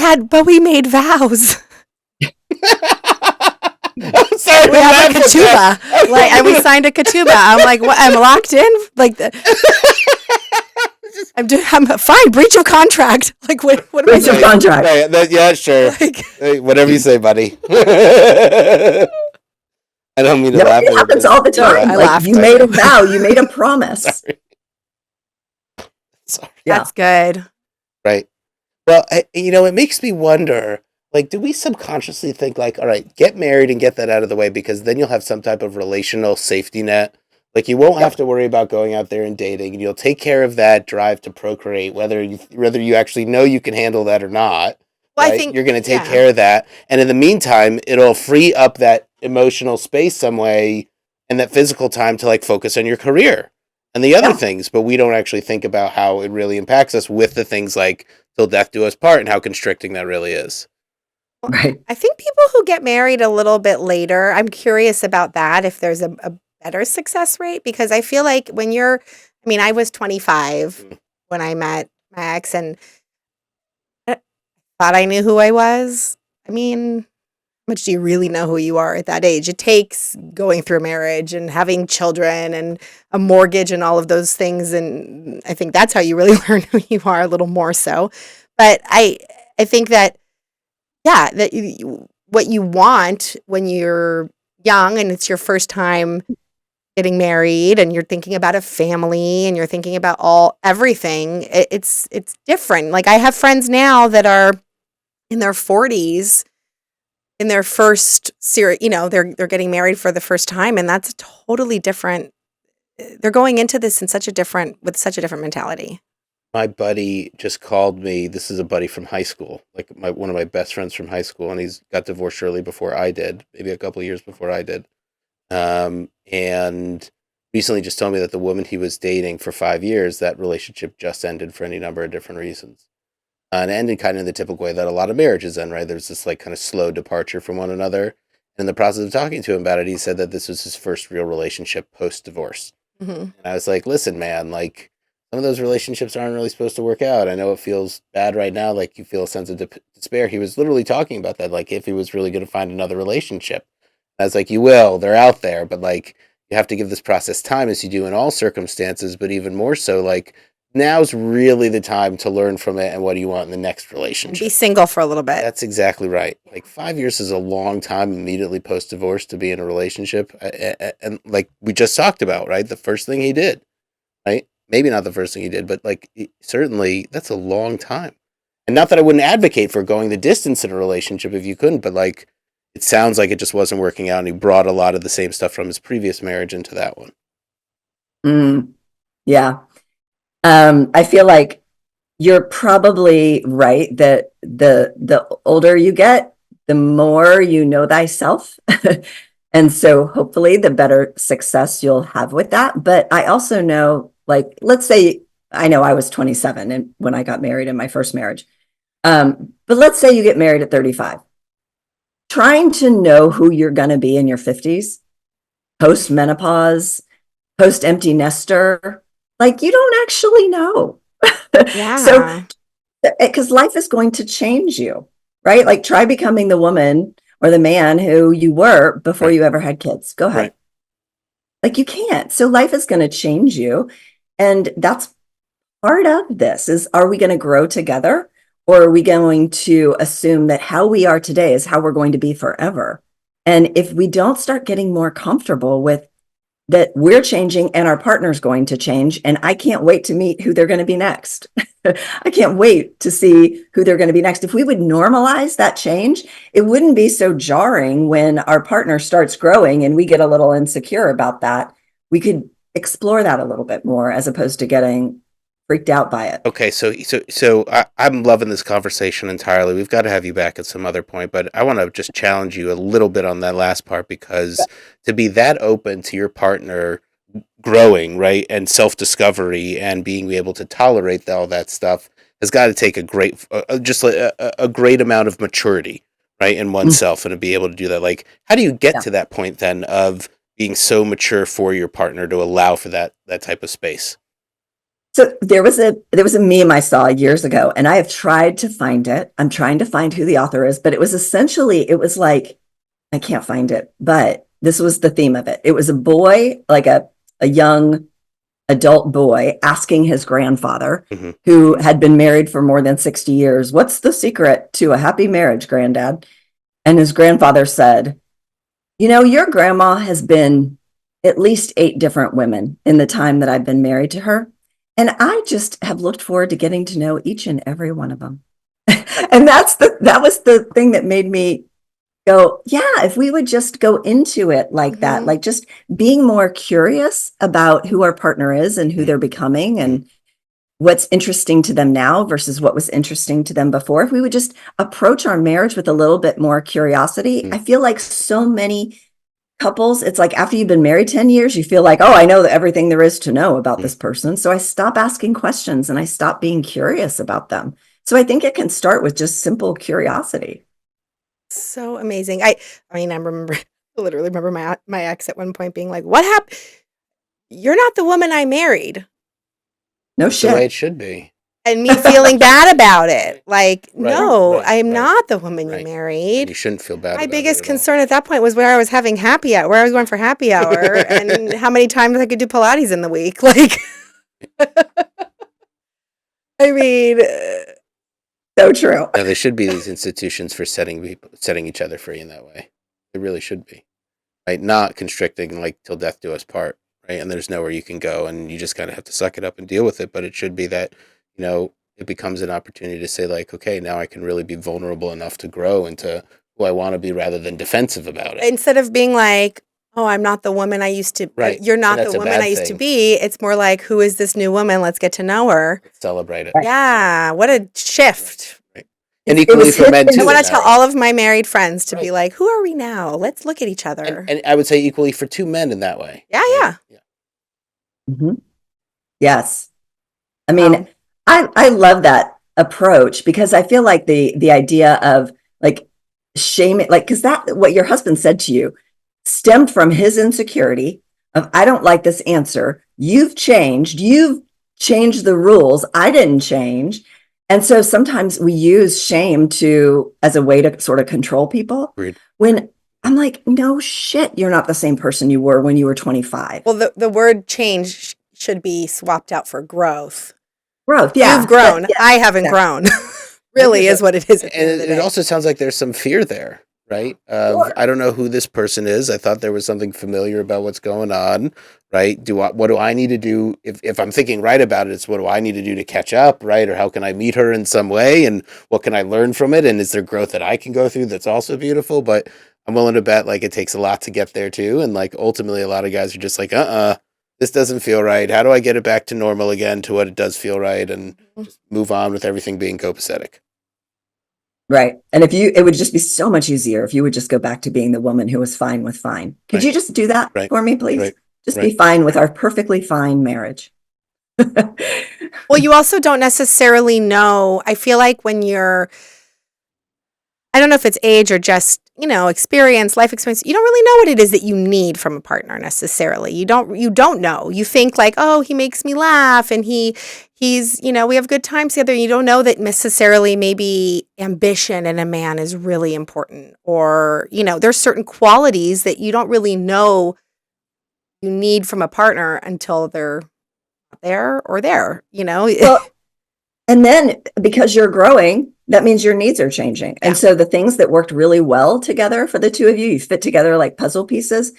made vows. I'm sorry, We have a ketubah. Like, and we signed a ketubah. I'm like, what? I'm locked in? Like, I'm fine. Breach of contract. Like, what am I Breach of doing? contract. Yeah, sure. Like, Hey, whatever you say, buddy. I don't mean to No, laugh. it happens all the time. I Like, laughed. you made a vow, you made a promise. Sorry. Yeah. that's good. Right. Well, it makes me wonder, like, do we subconsciously think like, all right, get married and get that out of the way, because then you'll have some type of relational safety net. Like, you won't have to worry about going out there and dating, and you'll take care of that drive to procreate, whether you actually know you can handle that or not. Well, right? I think You're going to take care of that. And in the meantime, it'll free up that emotional space some way and that physical time to like focus on your career and the other things. But we don't actually think about how it really impacts us with the things like till death do us part and how constricting that really is. Right. I think people who get married a little bit later, I'm curious about that, if there's a better success rate, because I feel like I was 25 when I met my ex, and thought I knew who I was. I mean, how much do you really know who you are at that age? It takes going through marriage and having children and a mortgage and all of those things. And I think that's how you really learn who you are a little more so. But I think that, what you want when you're young and it's your first time getting married and you're thinking about a family and you're thinking about everything, it's different. Like, I have friends now that are in their 40s, in their first series, they're getting married for the first time, and that's a totally different. They're going into this with such a different mentality. My buddy just called me. This is a buddy from high school, like one of my best friends from high school, and he's got divorced shortly before I did, maybe a couple of years before I did. And recently just told me that the woman he was dating for 5 years, that relationship just ended for any number of different reasons. And it ended kind of in the typical way that a lot of marriages end, right? There's this like kind of slow departure from one another. And in the process of talking to him about it, he said that this was his first real relationship post-divorce. Mm-hmm. And I was like, listen, man, like some of those relationships aren't really supposed to work out. I know it feels bad right now, like you feel a sense of despair. He was literally talking about that, like if he was really going to find another relationship. I was like, you will, they're out there, but like you have to give this process time, as you do in all circumstances, but even more so, like now's really the time to learn from it and what do you want in the next relationship. Be single for a little bit. That's exactly right. Like 5 years is a long time immediately post-divorce to be in a relationship. And like we just talked about, right? The first thing he did, right? Maybe not the first thing he did, but like certainly that's a long time. And not that I wouldn't advocate for going the distance in a relationship if you couldn't, but like, it sounds like it just wasn't working out, and he brought a lot of the same stuff from his previous marriage into that one. Yeah. I feel like you're probably right that the older you get, the more you know thyself. And so hopefully the better success you'll have with that. But I also know, like, let's say I know I was 27 and when I got married in my first marriage. But let's say you get married at 35. Trying to know who you're going to be in your 50s, post menopause, post empty nester, like you don't actually know. So, Yeah. because life is going to change you, right? Like try becoming the woman or the man who you were before Right. you ever had kids. Go ahead. Right. Like you can't. So life is going to change you. And that's part of this is, are we going to grow together or are we going to assume that how we are today is how we're going to be forever? And if we don't start getting more comfortable with that we're changing and our partner's going to change, and I can't wait to meet who they're going to be next. I can't wait to see who they're going to be next. If we would normalize that change, it wouldn't be so jarring when our partner starts growing and we get a little insecure about that. We could explore that a little bit more as opposed to getting freaked out by it. Okay, so I'm loving this conversation entirely. We've got to have you back at some other point, but I want to just challenge you a little bit on that last part, because to be that open to your partner growing, right, and self-discovery and being able to tolerate all that stuff has got to take a great, just a great amount of maturity, right, in oneself, and to be able to do that. Like, how do you get Yeah. to that point then of being so mature for your partner to allow for that type of space? So there was a meme I saw years ago, and I have tried to find it. I'm trying to find who the author is, but it was essentially, it was like, I can't find it, but this was the theme of it. It was a boy, like a young adult boy asking his grandfather, Mhm. who had been married for more than 60 years, what's the secret to a happy marriage, granddad? And his grandfather said, your grandma has been at least 8 different women in the time that I've been married to her. And I just have looked forward to getting to know each and every one of them. And that was the thing that made me go, yeah, if we would just go into it like that, like just being more curious about who our partner is and who they're becoming and what's interesting to them now versus what was interesting to them before. If we would just approach our marriage with a little bit more curiosity, I feel like so many couples, it's like after you've been married 10 years, you feel like, oh, I know everything there is to know about this person. So I stop asking questions and I stop being curious about them. So I think it can start with just simple curiosity. So amazing. I remember I literally remember my ex at one point being like, "What happened? You're not the woman I married." No That's the way it shit. should be. And me feeling bad about it. Like, Right, no, right, I'm right, not the woman you right. And you married. shouldn't feel bad My about biggest it at all. concern at that point was where I was having happy hour, where I was going for happy hour, and how many times I could do Pilates in the week. Like, I mean, So true. No, there should be these institutions for setting each other free in that way. There really should be, right? Not constricting, like till death do us part, right? And there's nowhere you can go, and you just kind of have to suck it up and deal with it. But it should be that, it becomes an opportunity to say, like, okay, now I can really be vulnerable enough to grow into who I want to be, rather than defensive about it. instead of being like, oh, I'm not the woman I used to, Right. you're And not that's the a woman bad I used to thing. be. It's more like, who is this new woman? Let's get to know her. Celebrate it. Yeah, what a shift. Right. And It equally was for his men too. I want in to that tell way. all of my married friends to be Right. like, who are we now? Let's look at each other. And I would say equally for 2 men in that way. Yeah, right? yeah. Mhm. Yes. I Wow. mean, I love that approach because I feel like the idea of like shame, like, because that what your husband said to you stemmed from his insecurity of, I don't like this answer. You've changed the rules. I didn't change. And so sometimes we use shame as a way to sort of control people. Agreed. When I'm like, no shit, you're not the same person you were when you were 25. Well, the word change should be swapped out for growth. Growth, yeah. You've grown. But, yeah, I haven't exactly. grown. Really is what it is at the end of And the it day. also sounds like there's some fear there, right? Of Sure. I don't know who this person is. I thought there was something familiar about what's going on, right? What do I need to do if I'm thinking right about it? It's what do I need to do to catch up, right? Or how can I meet her in some way, and what can I learn from it? And is there growth that I can go through that's also beautiful? But I'm willing to bet like it takes a lot to get there too, and like ultimately a lot of guys are just like, this doesn't feel right. How do I get it back to normal again to what it does feel right, and just move on with everything being copacetic? Right. And it would just be so much easier if you would just go back to being the woman who was fine with fine. Could Right, you just do that right, for me, please? right, Just right. be fine with our perfectly fine marriage. Well, you also don't necessarily know. I feel like when you're, I don't know if it's age or just, experience, life experience, you don't really know what it is that you need from a partner necessarily. You don't know. You think like, "Oh, he makes me laugh and he's, we have good times together." You don't know that necessarily maybe ambition in a man is really important, or, there's certain qualities that you don't really know you need from a partner until they're there or there. Well, and then because you're growing, that means your needs are changing. And Yeah. so the things that worked really well together for the two of you fit together like puzzle pieces,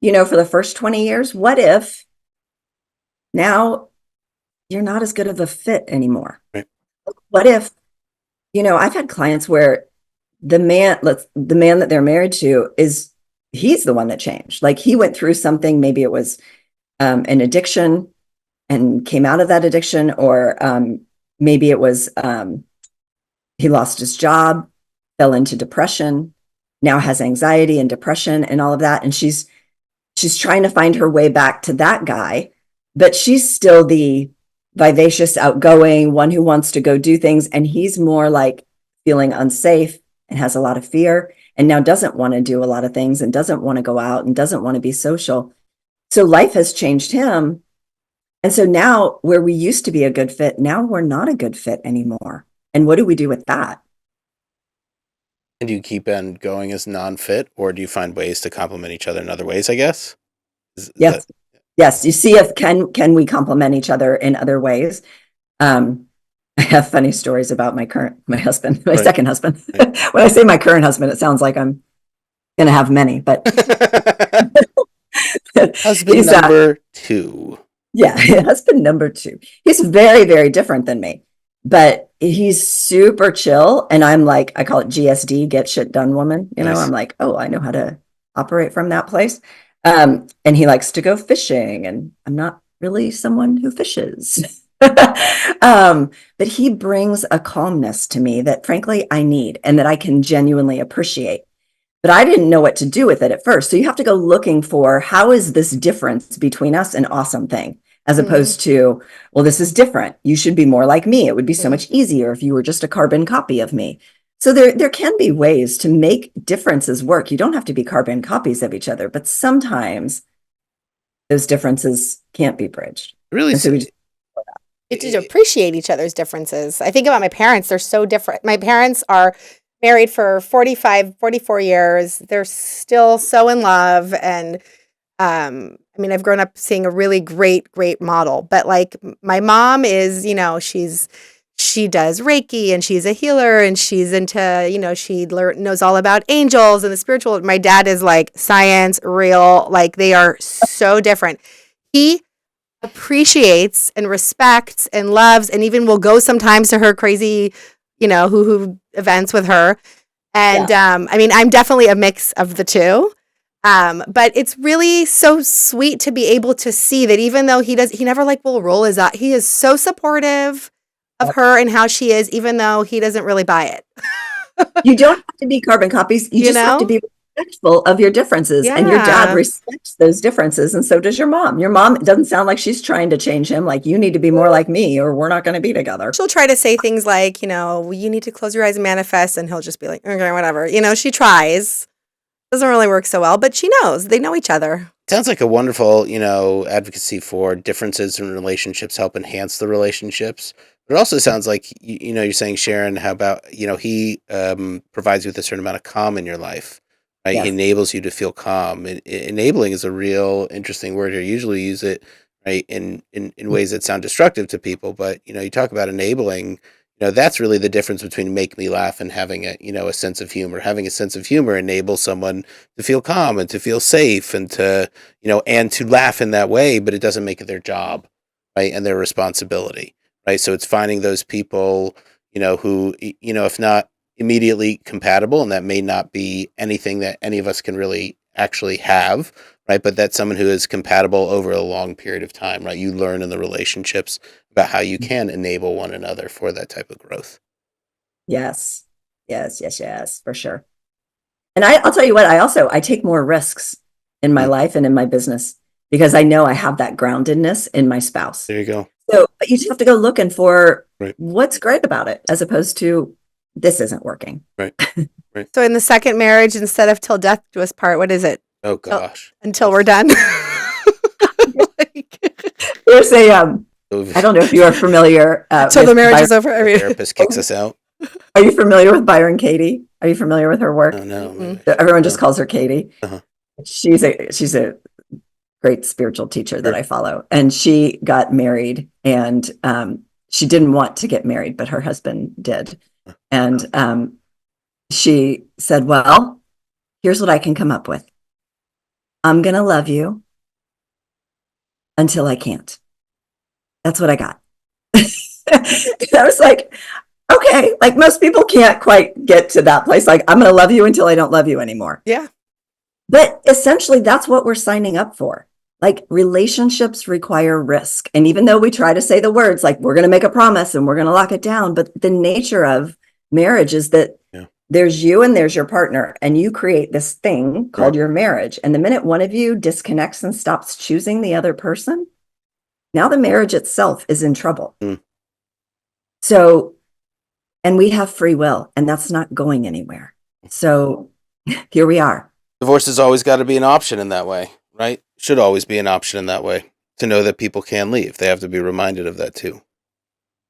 for the first 20 years. What if now you're not as good of a fit anymore? Right. What if, I've had clients where the man that they're married to he's the one that changed. Like he went through something, maybe it was an addiction and came out of that addiction, or maybe it was he lost his job, fell into depression, now has anxiety and depression and all of that. And she's trying to find her way back to that guy, but she's still the vivacious, outgoing one who wants to go do things. And he's more like feeling unsafe and has a lot of fear and now doesn't want to do a lot of things and doesn't want to go out and doesn't want to be social. So life has changed him. And so now where we used to be a good fit, now we're not a good fit anymore. And what do we do with that? And do you keep on going as non-fit, or do you find ways to complement each other in other ways? I guess is that Yes. Yes. You see if can we complement each other in other ways? Um, I have funny stories about my husband, my right? second husband. Right. When I say my current husband, it sounds like I'm going to have many, but Husband he's number two. yeah, husband number two. He's very, very different than me, but he's super chill. And I'm like, I call it GSD, get shit done woman. I'm Nice. like, oh, I know how to operate from that place. And he likes to go fishing, and I'm not really someone who fishes. But he brings a calmness to me that frankly I need and that I can genuinely appreciate. But I didn't know what to do with it at first. So you have to go looking for how is this difference between us an awesome thing, as Mhm. opposed to, well, this is different. You should be more like me. It would be so Mhm. much easier if you were just a carbon copy of me. So there can be ways to make differences work. You don't have to be carbon copies of each other, but sometimes those differences can't be bridged. Really, And so we just, You have to appreciate each other's differences. I think about my parents, they're so different. My parents are married for 45, 44 years. They're still so in love. And I've grown up seeing a really great, great model. But like my mom is, she does Reiki and she's a healer and she's into, knows all about angels and the spiritual. My dad is like science, real, like they are so different. He appreciates and respects and loves and even will go sometimes to her crazy, hoo events with her. And yeah. I'm definitely a mix of the two. But it's really so sweet to be able to see that even though he never like will roll his eye. He is so supportive of her and how she is, even though he doesn't really buy it. You don't have to be carbon copies. You You just have to know? be respectful of your differences. And your dad Yeah. respects those differences. And so does your mom. Your mom doesn't sound like she's trying to change him. Like, you need to be more like me or we're not going to be together. She'll try to say things like, you need to close your eyes and manifest, and he'll just be like, okay, whatever. She tries. Doesn't really work so well, but she knows. They know each other. sounds like a wonderful, advocacy for differences in relationships help enhance the relationships. But it also sounds like, you're saying, Sharon, how about, he provides you with a certain amount of calm in your life, right? He Yes. enables you to feel calm. Enabling is a real interesting word here. Usually use it, right, in ways that sound destructive to people. But, you talk about enabling, That's really the difference between make me laugh and having a sense of humor. Having a sense of humor enables someone to feel calm and to feel safe and to laugh in that way, but it doesn't make it their job, right? And their responsibility, right? So it's finding those people, who, if not immediately compatible, and that may not be anything that any of us can really actually have, right? But that's someone who is compatible over a long period of time, right? You learn in the relationships about how you can enable one another for that type of growth. Yes. Yes, yes, yes, for sure. And I'll tell you what, I take more risks in my life and in my business because I know I have that groundedness in my spouse. There you go. So, but you just have to go looking for Right. what's great about it as opposed to this isn't working. Right. Right. So in the second marriage, instead of till death do us part, what is it? Oh gosh. Until we're done. There's I don't know if you are familiar. Until the marriage is over. The therapist kicks us out. Are you familiar with Byron Katie? Are you familiar with her work? Oh no. Mm-hmm. Everyone just calls her Katie. Uh-huh. She's a great spiritual teacher that I follow, and she got married, and she didn't want to get married, but her husband did, and she said, "Well, here's what I can come up with. I'm gonna love you until I can't." That's what I got. I was like, okay, like most people can't quite get to that place. Like, I'm going to love you until I don't love you anymore. Yeah. But essentially, that's what we're signing up for. Like, relationships require risk. And even though we try to say the words, like, we're going to make a promise and we're going to lock it down, but the nature of marriage is that there's you and there's your partner, and you create this thing called your marriage. And the minute one of you disconnects and stops choosing the other person, now the marriage itself is in trouble. So, and we have free will, and that's not going anywhere. So here we are. Divorce has always got to be an option in that way, right? Should always be an option in that way to know that people can leave. They have to be reminded of that too.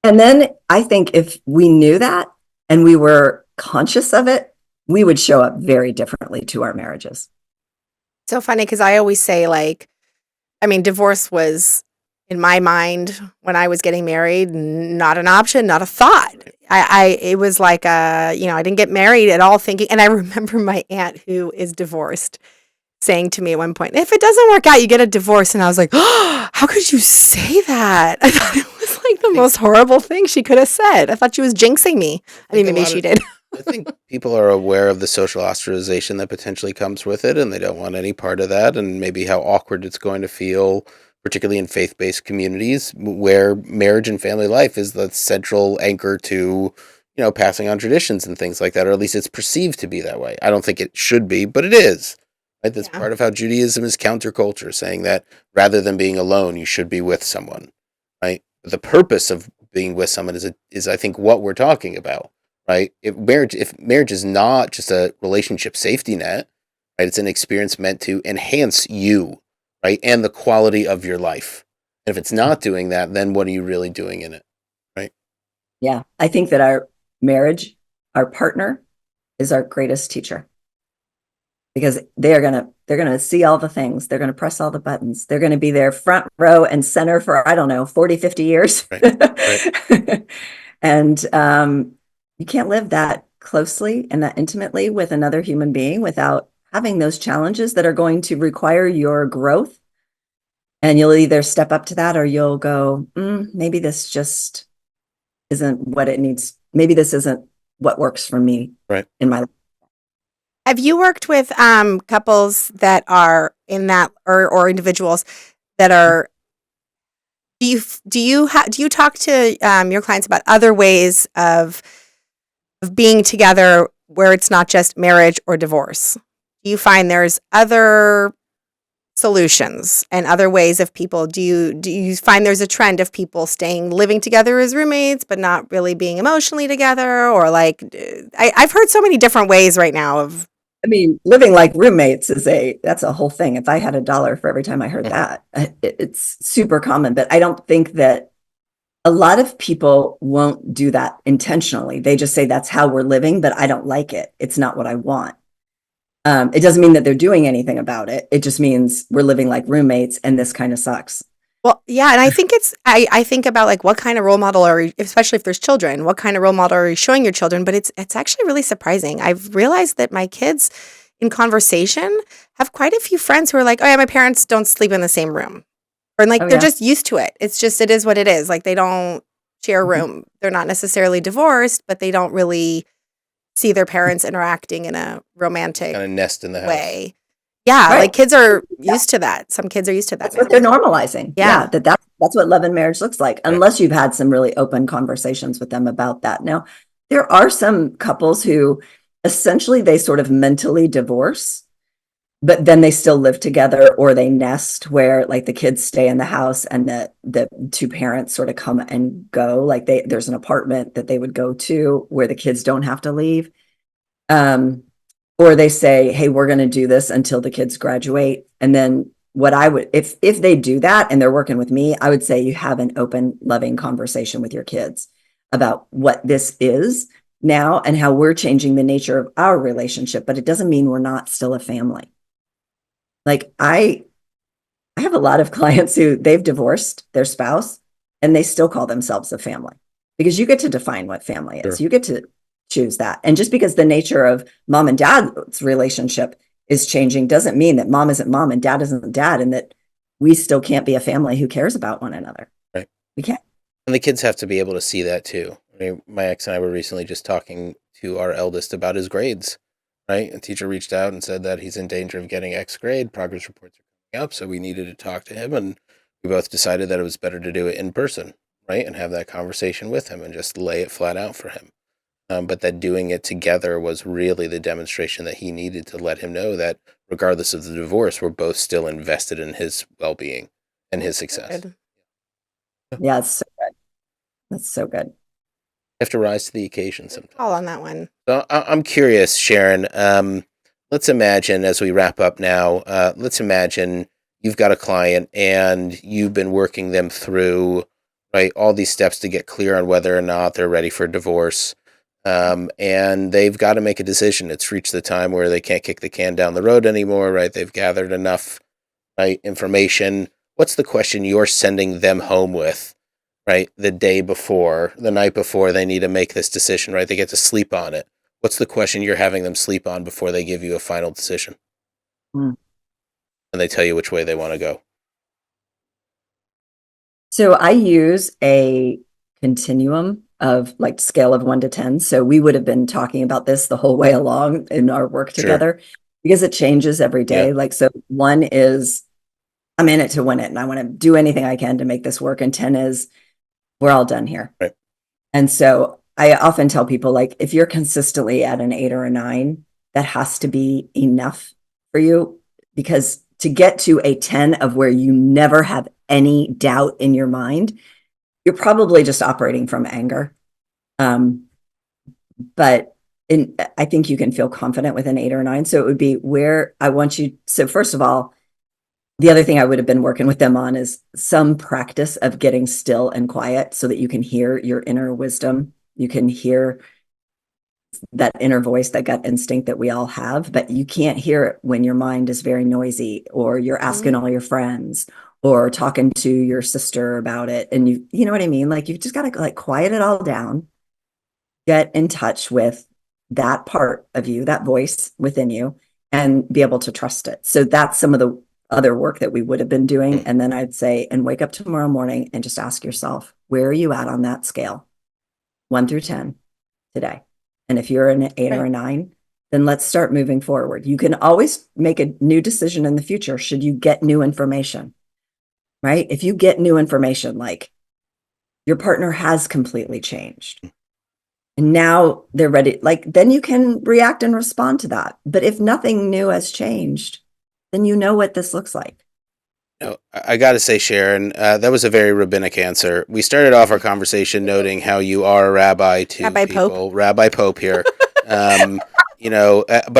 And then I think if we knew that and we were conscious of it, we would show up very differently to our marriages. So funny because I always say, divorce was, in my mind, when I was getting married, not an option, not a thought. It was like, I didn't get married at all thinking. And I remember my aunt, who is divorced, saying to me at one point, if it doesn't work out, you get a divorce. And I was like, oh, how could you say that? I thought it was like the most horrible thing she could have said. I thought she was jinxing me. I mean, maybe she did. I think people are aware of the social ostracization that potentially comes with it, and they don't want any part of that, and maybe how awkward it's going to feel, particularly in faith-based communities where marriage and family life is the central anchor to, passing on traditions and things like that, or at least it's perceived to be that way. I don't think it should be, but it is. Right? That's part of how Judaism is counterculture, saying that rather than being alone, you should be with someone. Right? But the purpose of being with someone is I think what we're talking about. Right? If marriage is not just a relationship safety net, right? It's an experience meant to enhance you, right? And the quality of your life. And if it's not doing that, then what are you really doing in it? Right? Yeah. I think that our marriage, our partner, is our greatest teacher. Because they're gonna see all the things. They're gonna press all the buttons. They're gonna be there front row and center for, I don't know, 40, 50 years. Right. And you can't live that closely and that intimately with another human being without having those challenges that are going to require your growth. And you'll either step up to that or you'll go, maybe this just isn't what it needs. Maybe this isn't what works for me in my life. Have you worked with couples that are in that, or individuals that are? Do you talk to your clients about other ways of being together where it's not just marriage or divorce? Do you find there's other solutions and other ways of people? Do you find there's a trend of people living together as roommates but not really being emotionally together, or I've heard so many different ways right now of. I mean, living like roommates that's a whole thing. If I had $1 for every time I heard that, it's super common, but I don't think that a lot of people won't do that intentionally. They just say that's how we're living, but I don't like it. It's not what I want. It doesn't mean that they're doing anything about it. It just means we're living like roommates and this kind of sucks. Well, yeah, and I think I think about like what kind of role model are you, especially if there's children, what kind of role model are you showing your children? But it's actually really surprising. I've realized that my kids in conversation have quite a few friends who are like, "Oh yeah, my parents don't sleep in the same room." Or like Oh they're yeah. just used to it. It's just it is what it is. Like they don't share a Mhm. room. They're not necessarily divorced, but they don't really see their parents interacting in a romantic Kind of nest in the house. way. Yeah, Right. like kids are used to that. Some kids are used to that That's what they're now. normalizing. Yeah, Yeah. that's what love and marriage looks like, Right. unless you've had some really open conversations with them about that. Now, there are some couples who essentially they sort of mentally divorce, but then they still live together or they nest where like the kids stay in the house and the two parents sort of come and go. Like there's an apartment that they would go to where the kids don't have to leave. Um, or they say, hey, we're going to do this until the kids graduate. And then what I would, if they do that and they're working with me, I would say you have an open, loving conversation with your kids about what this is now and how we're changing the nature of our relationship. But it doesn't mean we're not still a family. Like I have a lot of clients who they've divorced their spouse and they still call themselves a family because you get to define what family is. Sure. You get to choose that. And just because the nature of mom and dad's relationship is changing doesn't mean that mom isn't mom and dad isn't dad and that we still can't be a family who cares about one another. Right. We can't. And the kids have to be able to see that too. I mean, my ex and I were recently just talking to our eldest about his grades, right? A teacher reached out and said that he's in danger of getting X grade. Progress reports are coming up, so we needed to talk to him, and we both decided that it was better to do it in person, right? And have that conversation with him and just lay it flat out for him. But that doing it together was really the demonstration that he needed to let him know that regardless of the divorce, we're both still invested in his well-being and his success. Good. Yeah, it's so good. That's so good. Have to rise to the occasion sometimes. Call on that one. So I'm curious, Sharon. Let's imagine as we wrap up now. Let's imagine you've got a client and you've been working them through right all these steps to get clear on whether or not they're ready for divorce, and they've got to make a decision. It's reached the time where they can't kick the can down the road anymore. Right? They've gathered enough right information. What's the question you're sending them home with? Right, the day before, the night before they need to make this decision, right? They get to sleep on it. What's the question you're having them sleep on before they give you a final decision? Mm. And they tell you which way they want to go. So I use a continuum of like scale of 1 to 10. So we would have been talking about this the whole way along in our work Sure. together because it changes every day. Yeah. Like, so 1 is I'm in it to win it and I want to do anything I can to make this work. And 10 is we're all done here. Right. And so I often tell people like, if you're consistently at an 8 or a 9, that has to be enough for you because to get to a 10 of where you never have any doubt in your mind, you're probably just operating from anger. But I think you can feel confident with an 8 or a 9. So it would be where I want you. So first of all, the other thing I would have been working with them on is some practice of getting still and quiet so that you can hear your inner wisdom. You can hear that inner voice, that gut instinct that we all have, but you can't hear it when your mind is very noisy or you're asking all your friends or talking to your sister about it. And you know what I mean? Like you've just got to like quiet it all down, get in touch with that part of you, that voice within you, and be able to trust it. So that's some of the other work that we would have been doing. And then I'd say, and wake up tomorrow morning and just ask yourself, where are you at on that scale? 1 through 10 today. And if you're an 8 or a 9, then let's start moving forward. You can always make a new decision in the future should you get new information, right? If you get new information, like your partner has completely changed and now they're ready, like then you can react and respond to that. But if nothing new has changed, then you know what this looks like. No, I got to say, Sharon, that was a very rabbinic answer. We started off our conversation noting how you are a rabbi to Rabbi people, Pope. Rabbi Pope here. But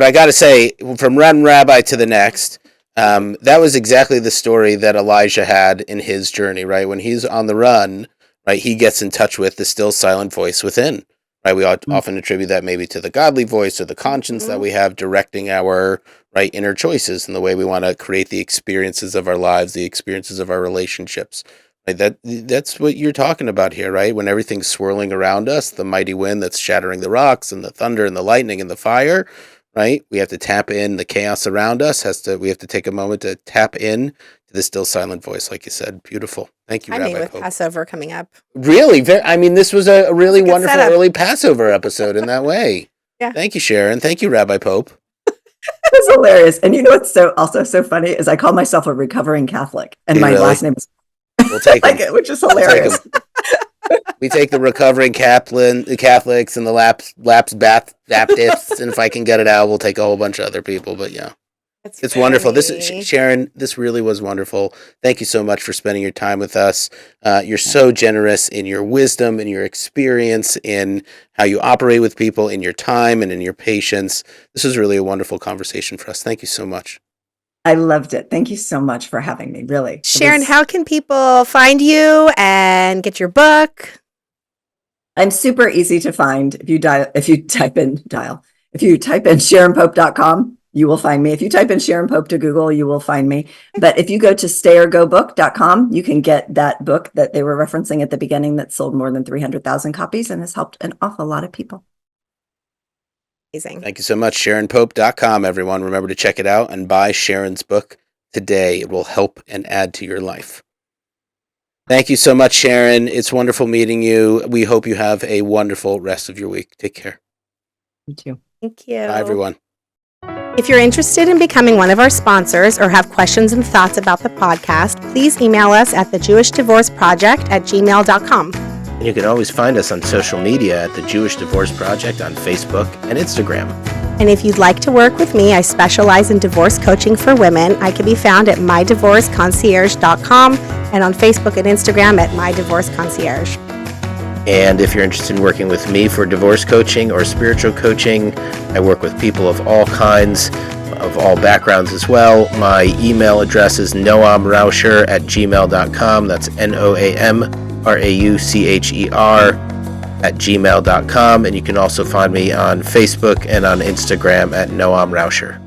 I got to say, from one rabbi to the next, that was exactly the story that Elijah had in his journey, right? When he's on the run, right, he gets in touch with the still silent voice within, right? We often attribute that maybe to the godly voice or the conscience that we have directing our inner choices and the way we want to create the experiences of our lives, the experiences of our relationships. Right? That's what you're talking about here, right? When everything's swirling around us, the mighty wind that's shattering the rocks and the thunder and the lightning and the fire, right? We have to tap in the chaos around us. We have to take a moment to tap in to the still silent voice, like you said. Beautiful. Thank you, Timing Rabbi with Pope. Passover coming up. Really? This was a really Good wonderful setup. early Passover episode in that way. Yeah. Thank you, Sharon. Thank you, Rabbi Pope. That's hilarious. And you know what's also so funny is I call myself a recovering Catholic, and my last name is We'll take like them. it, which is hilarious. We take the recovering Catholics and the lapsed Baptists, and if I can get it out, we'll take a whole bunch of other people. But yeah, it's wonderful. This is Sharon. This really was wonderful. Thank you so much for spending your time with us. You're so generous in your wisdom, in your experience, in how you operate with people, in your time, and in your patience. This was really a wonderful conversation for us. Thank you so much. I loved it. Thank you so much for having me. Really, Sharon, how can people find you and get your book? I'm super easy to find. If you type in SharonPope.com, you will find me. If you type in Sharon Pope to Google, you will find me. But if you go to stayergobook.com, you can get that book that they were referencing at the beginning that sold more than 300,000 copies and has helped an awful lot of people. Amazing. Thank you so much. SharonPope.com, everyone. Remember to check it out and buy Sharon's book today. It will help and add to your life. Thank you so much, Sharon. It's wonderful meeting you. We hope you have a wonderful rest of your week. Take care. You too. Thank you. Bye, everyone. If you're interested in becoming one of our sponsors or have questions and thoughts about the podcast, please email us at thejewishdivorceproject@gmail.com. And you can always find us on social media at the Jewish Divorce Project on Facebook and Instagram. And if you'd like to work with me, I specialize in divorce coaching for women. I can be found at mydivorceconcierge.com and on Facebook and Instagram at mydivorceconcierge. And if you're interested in working with me for divorce coaching or spiritual coaching, I work with people of all kinds, of all backgrounds as well. My email address is noamrauscher@gmail.com. That's NOAMRAUCHER@gmail.com. And you can also find me on Facebook and on Instagram at Noam Rauscher.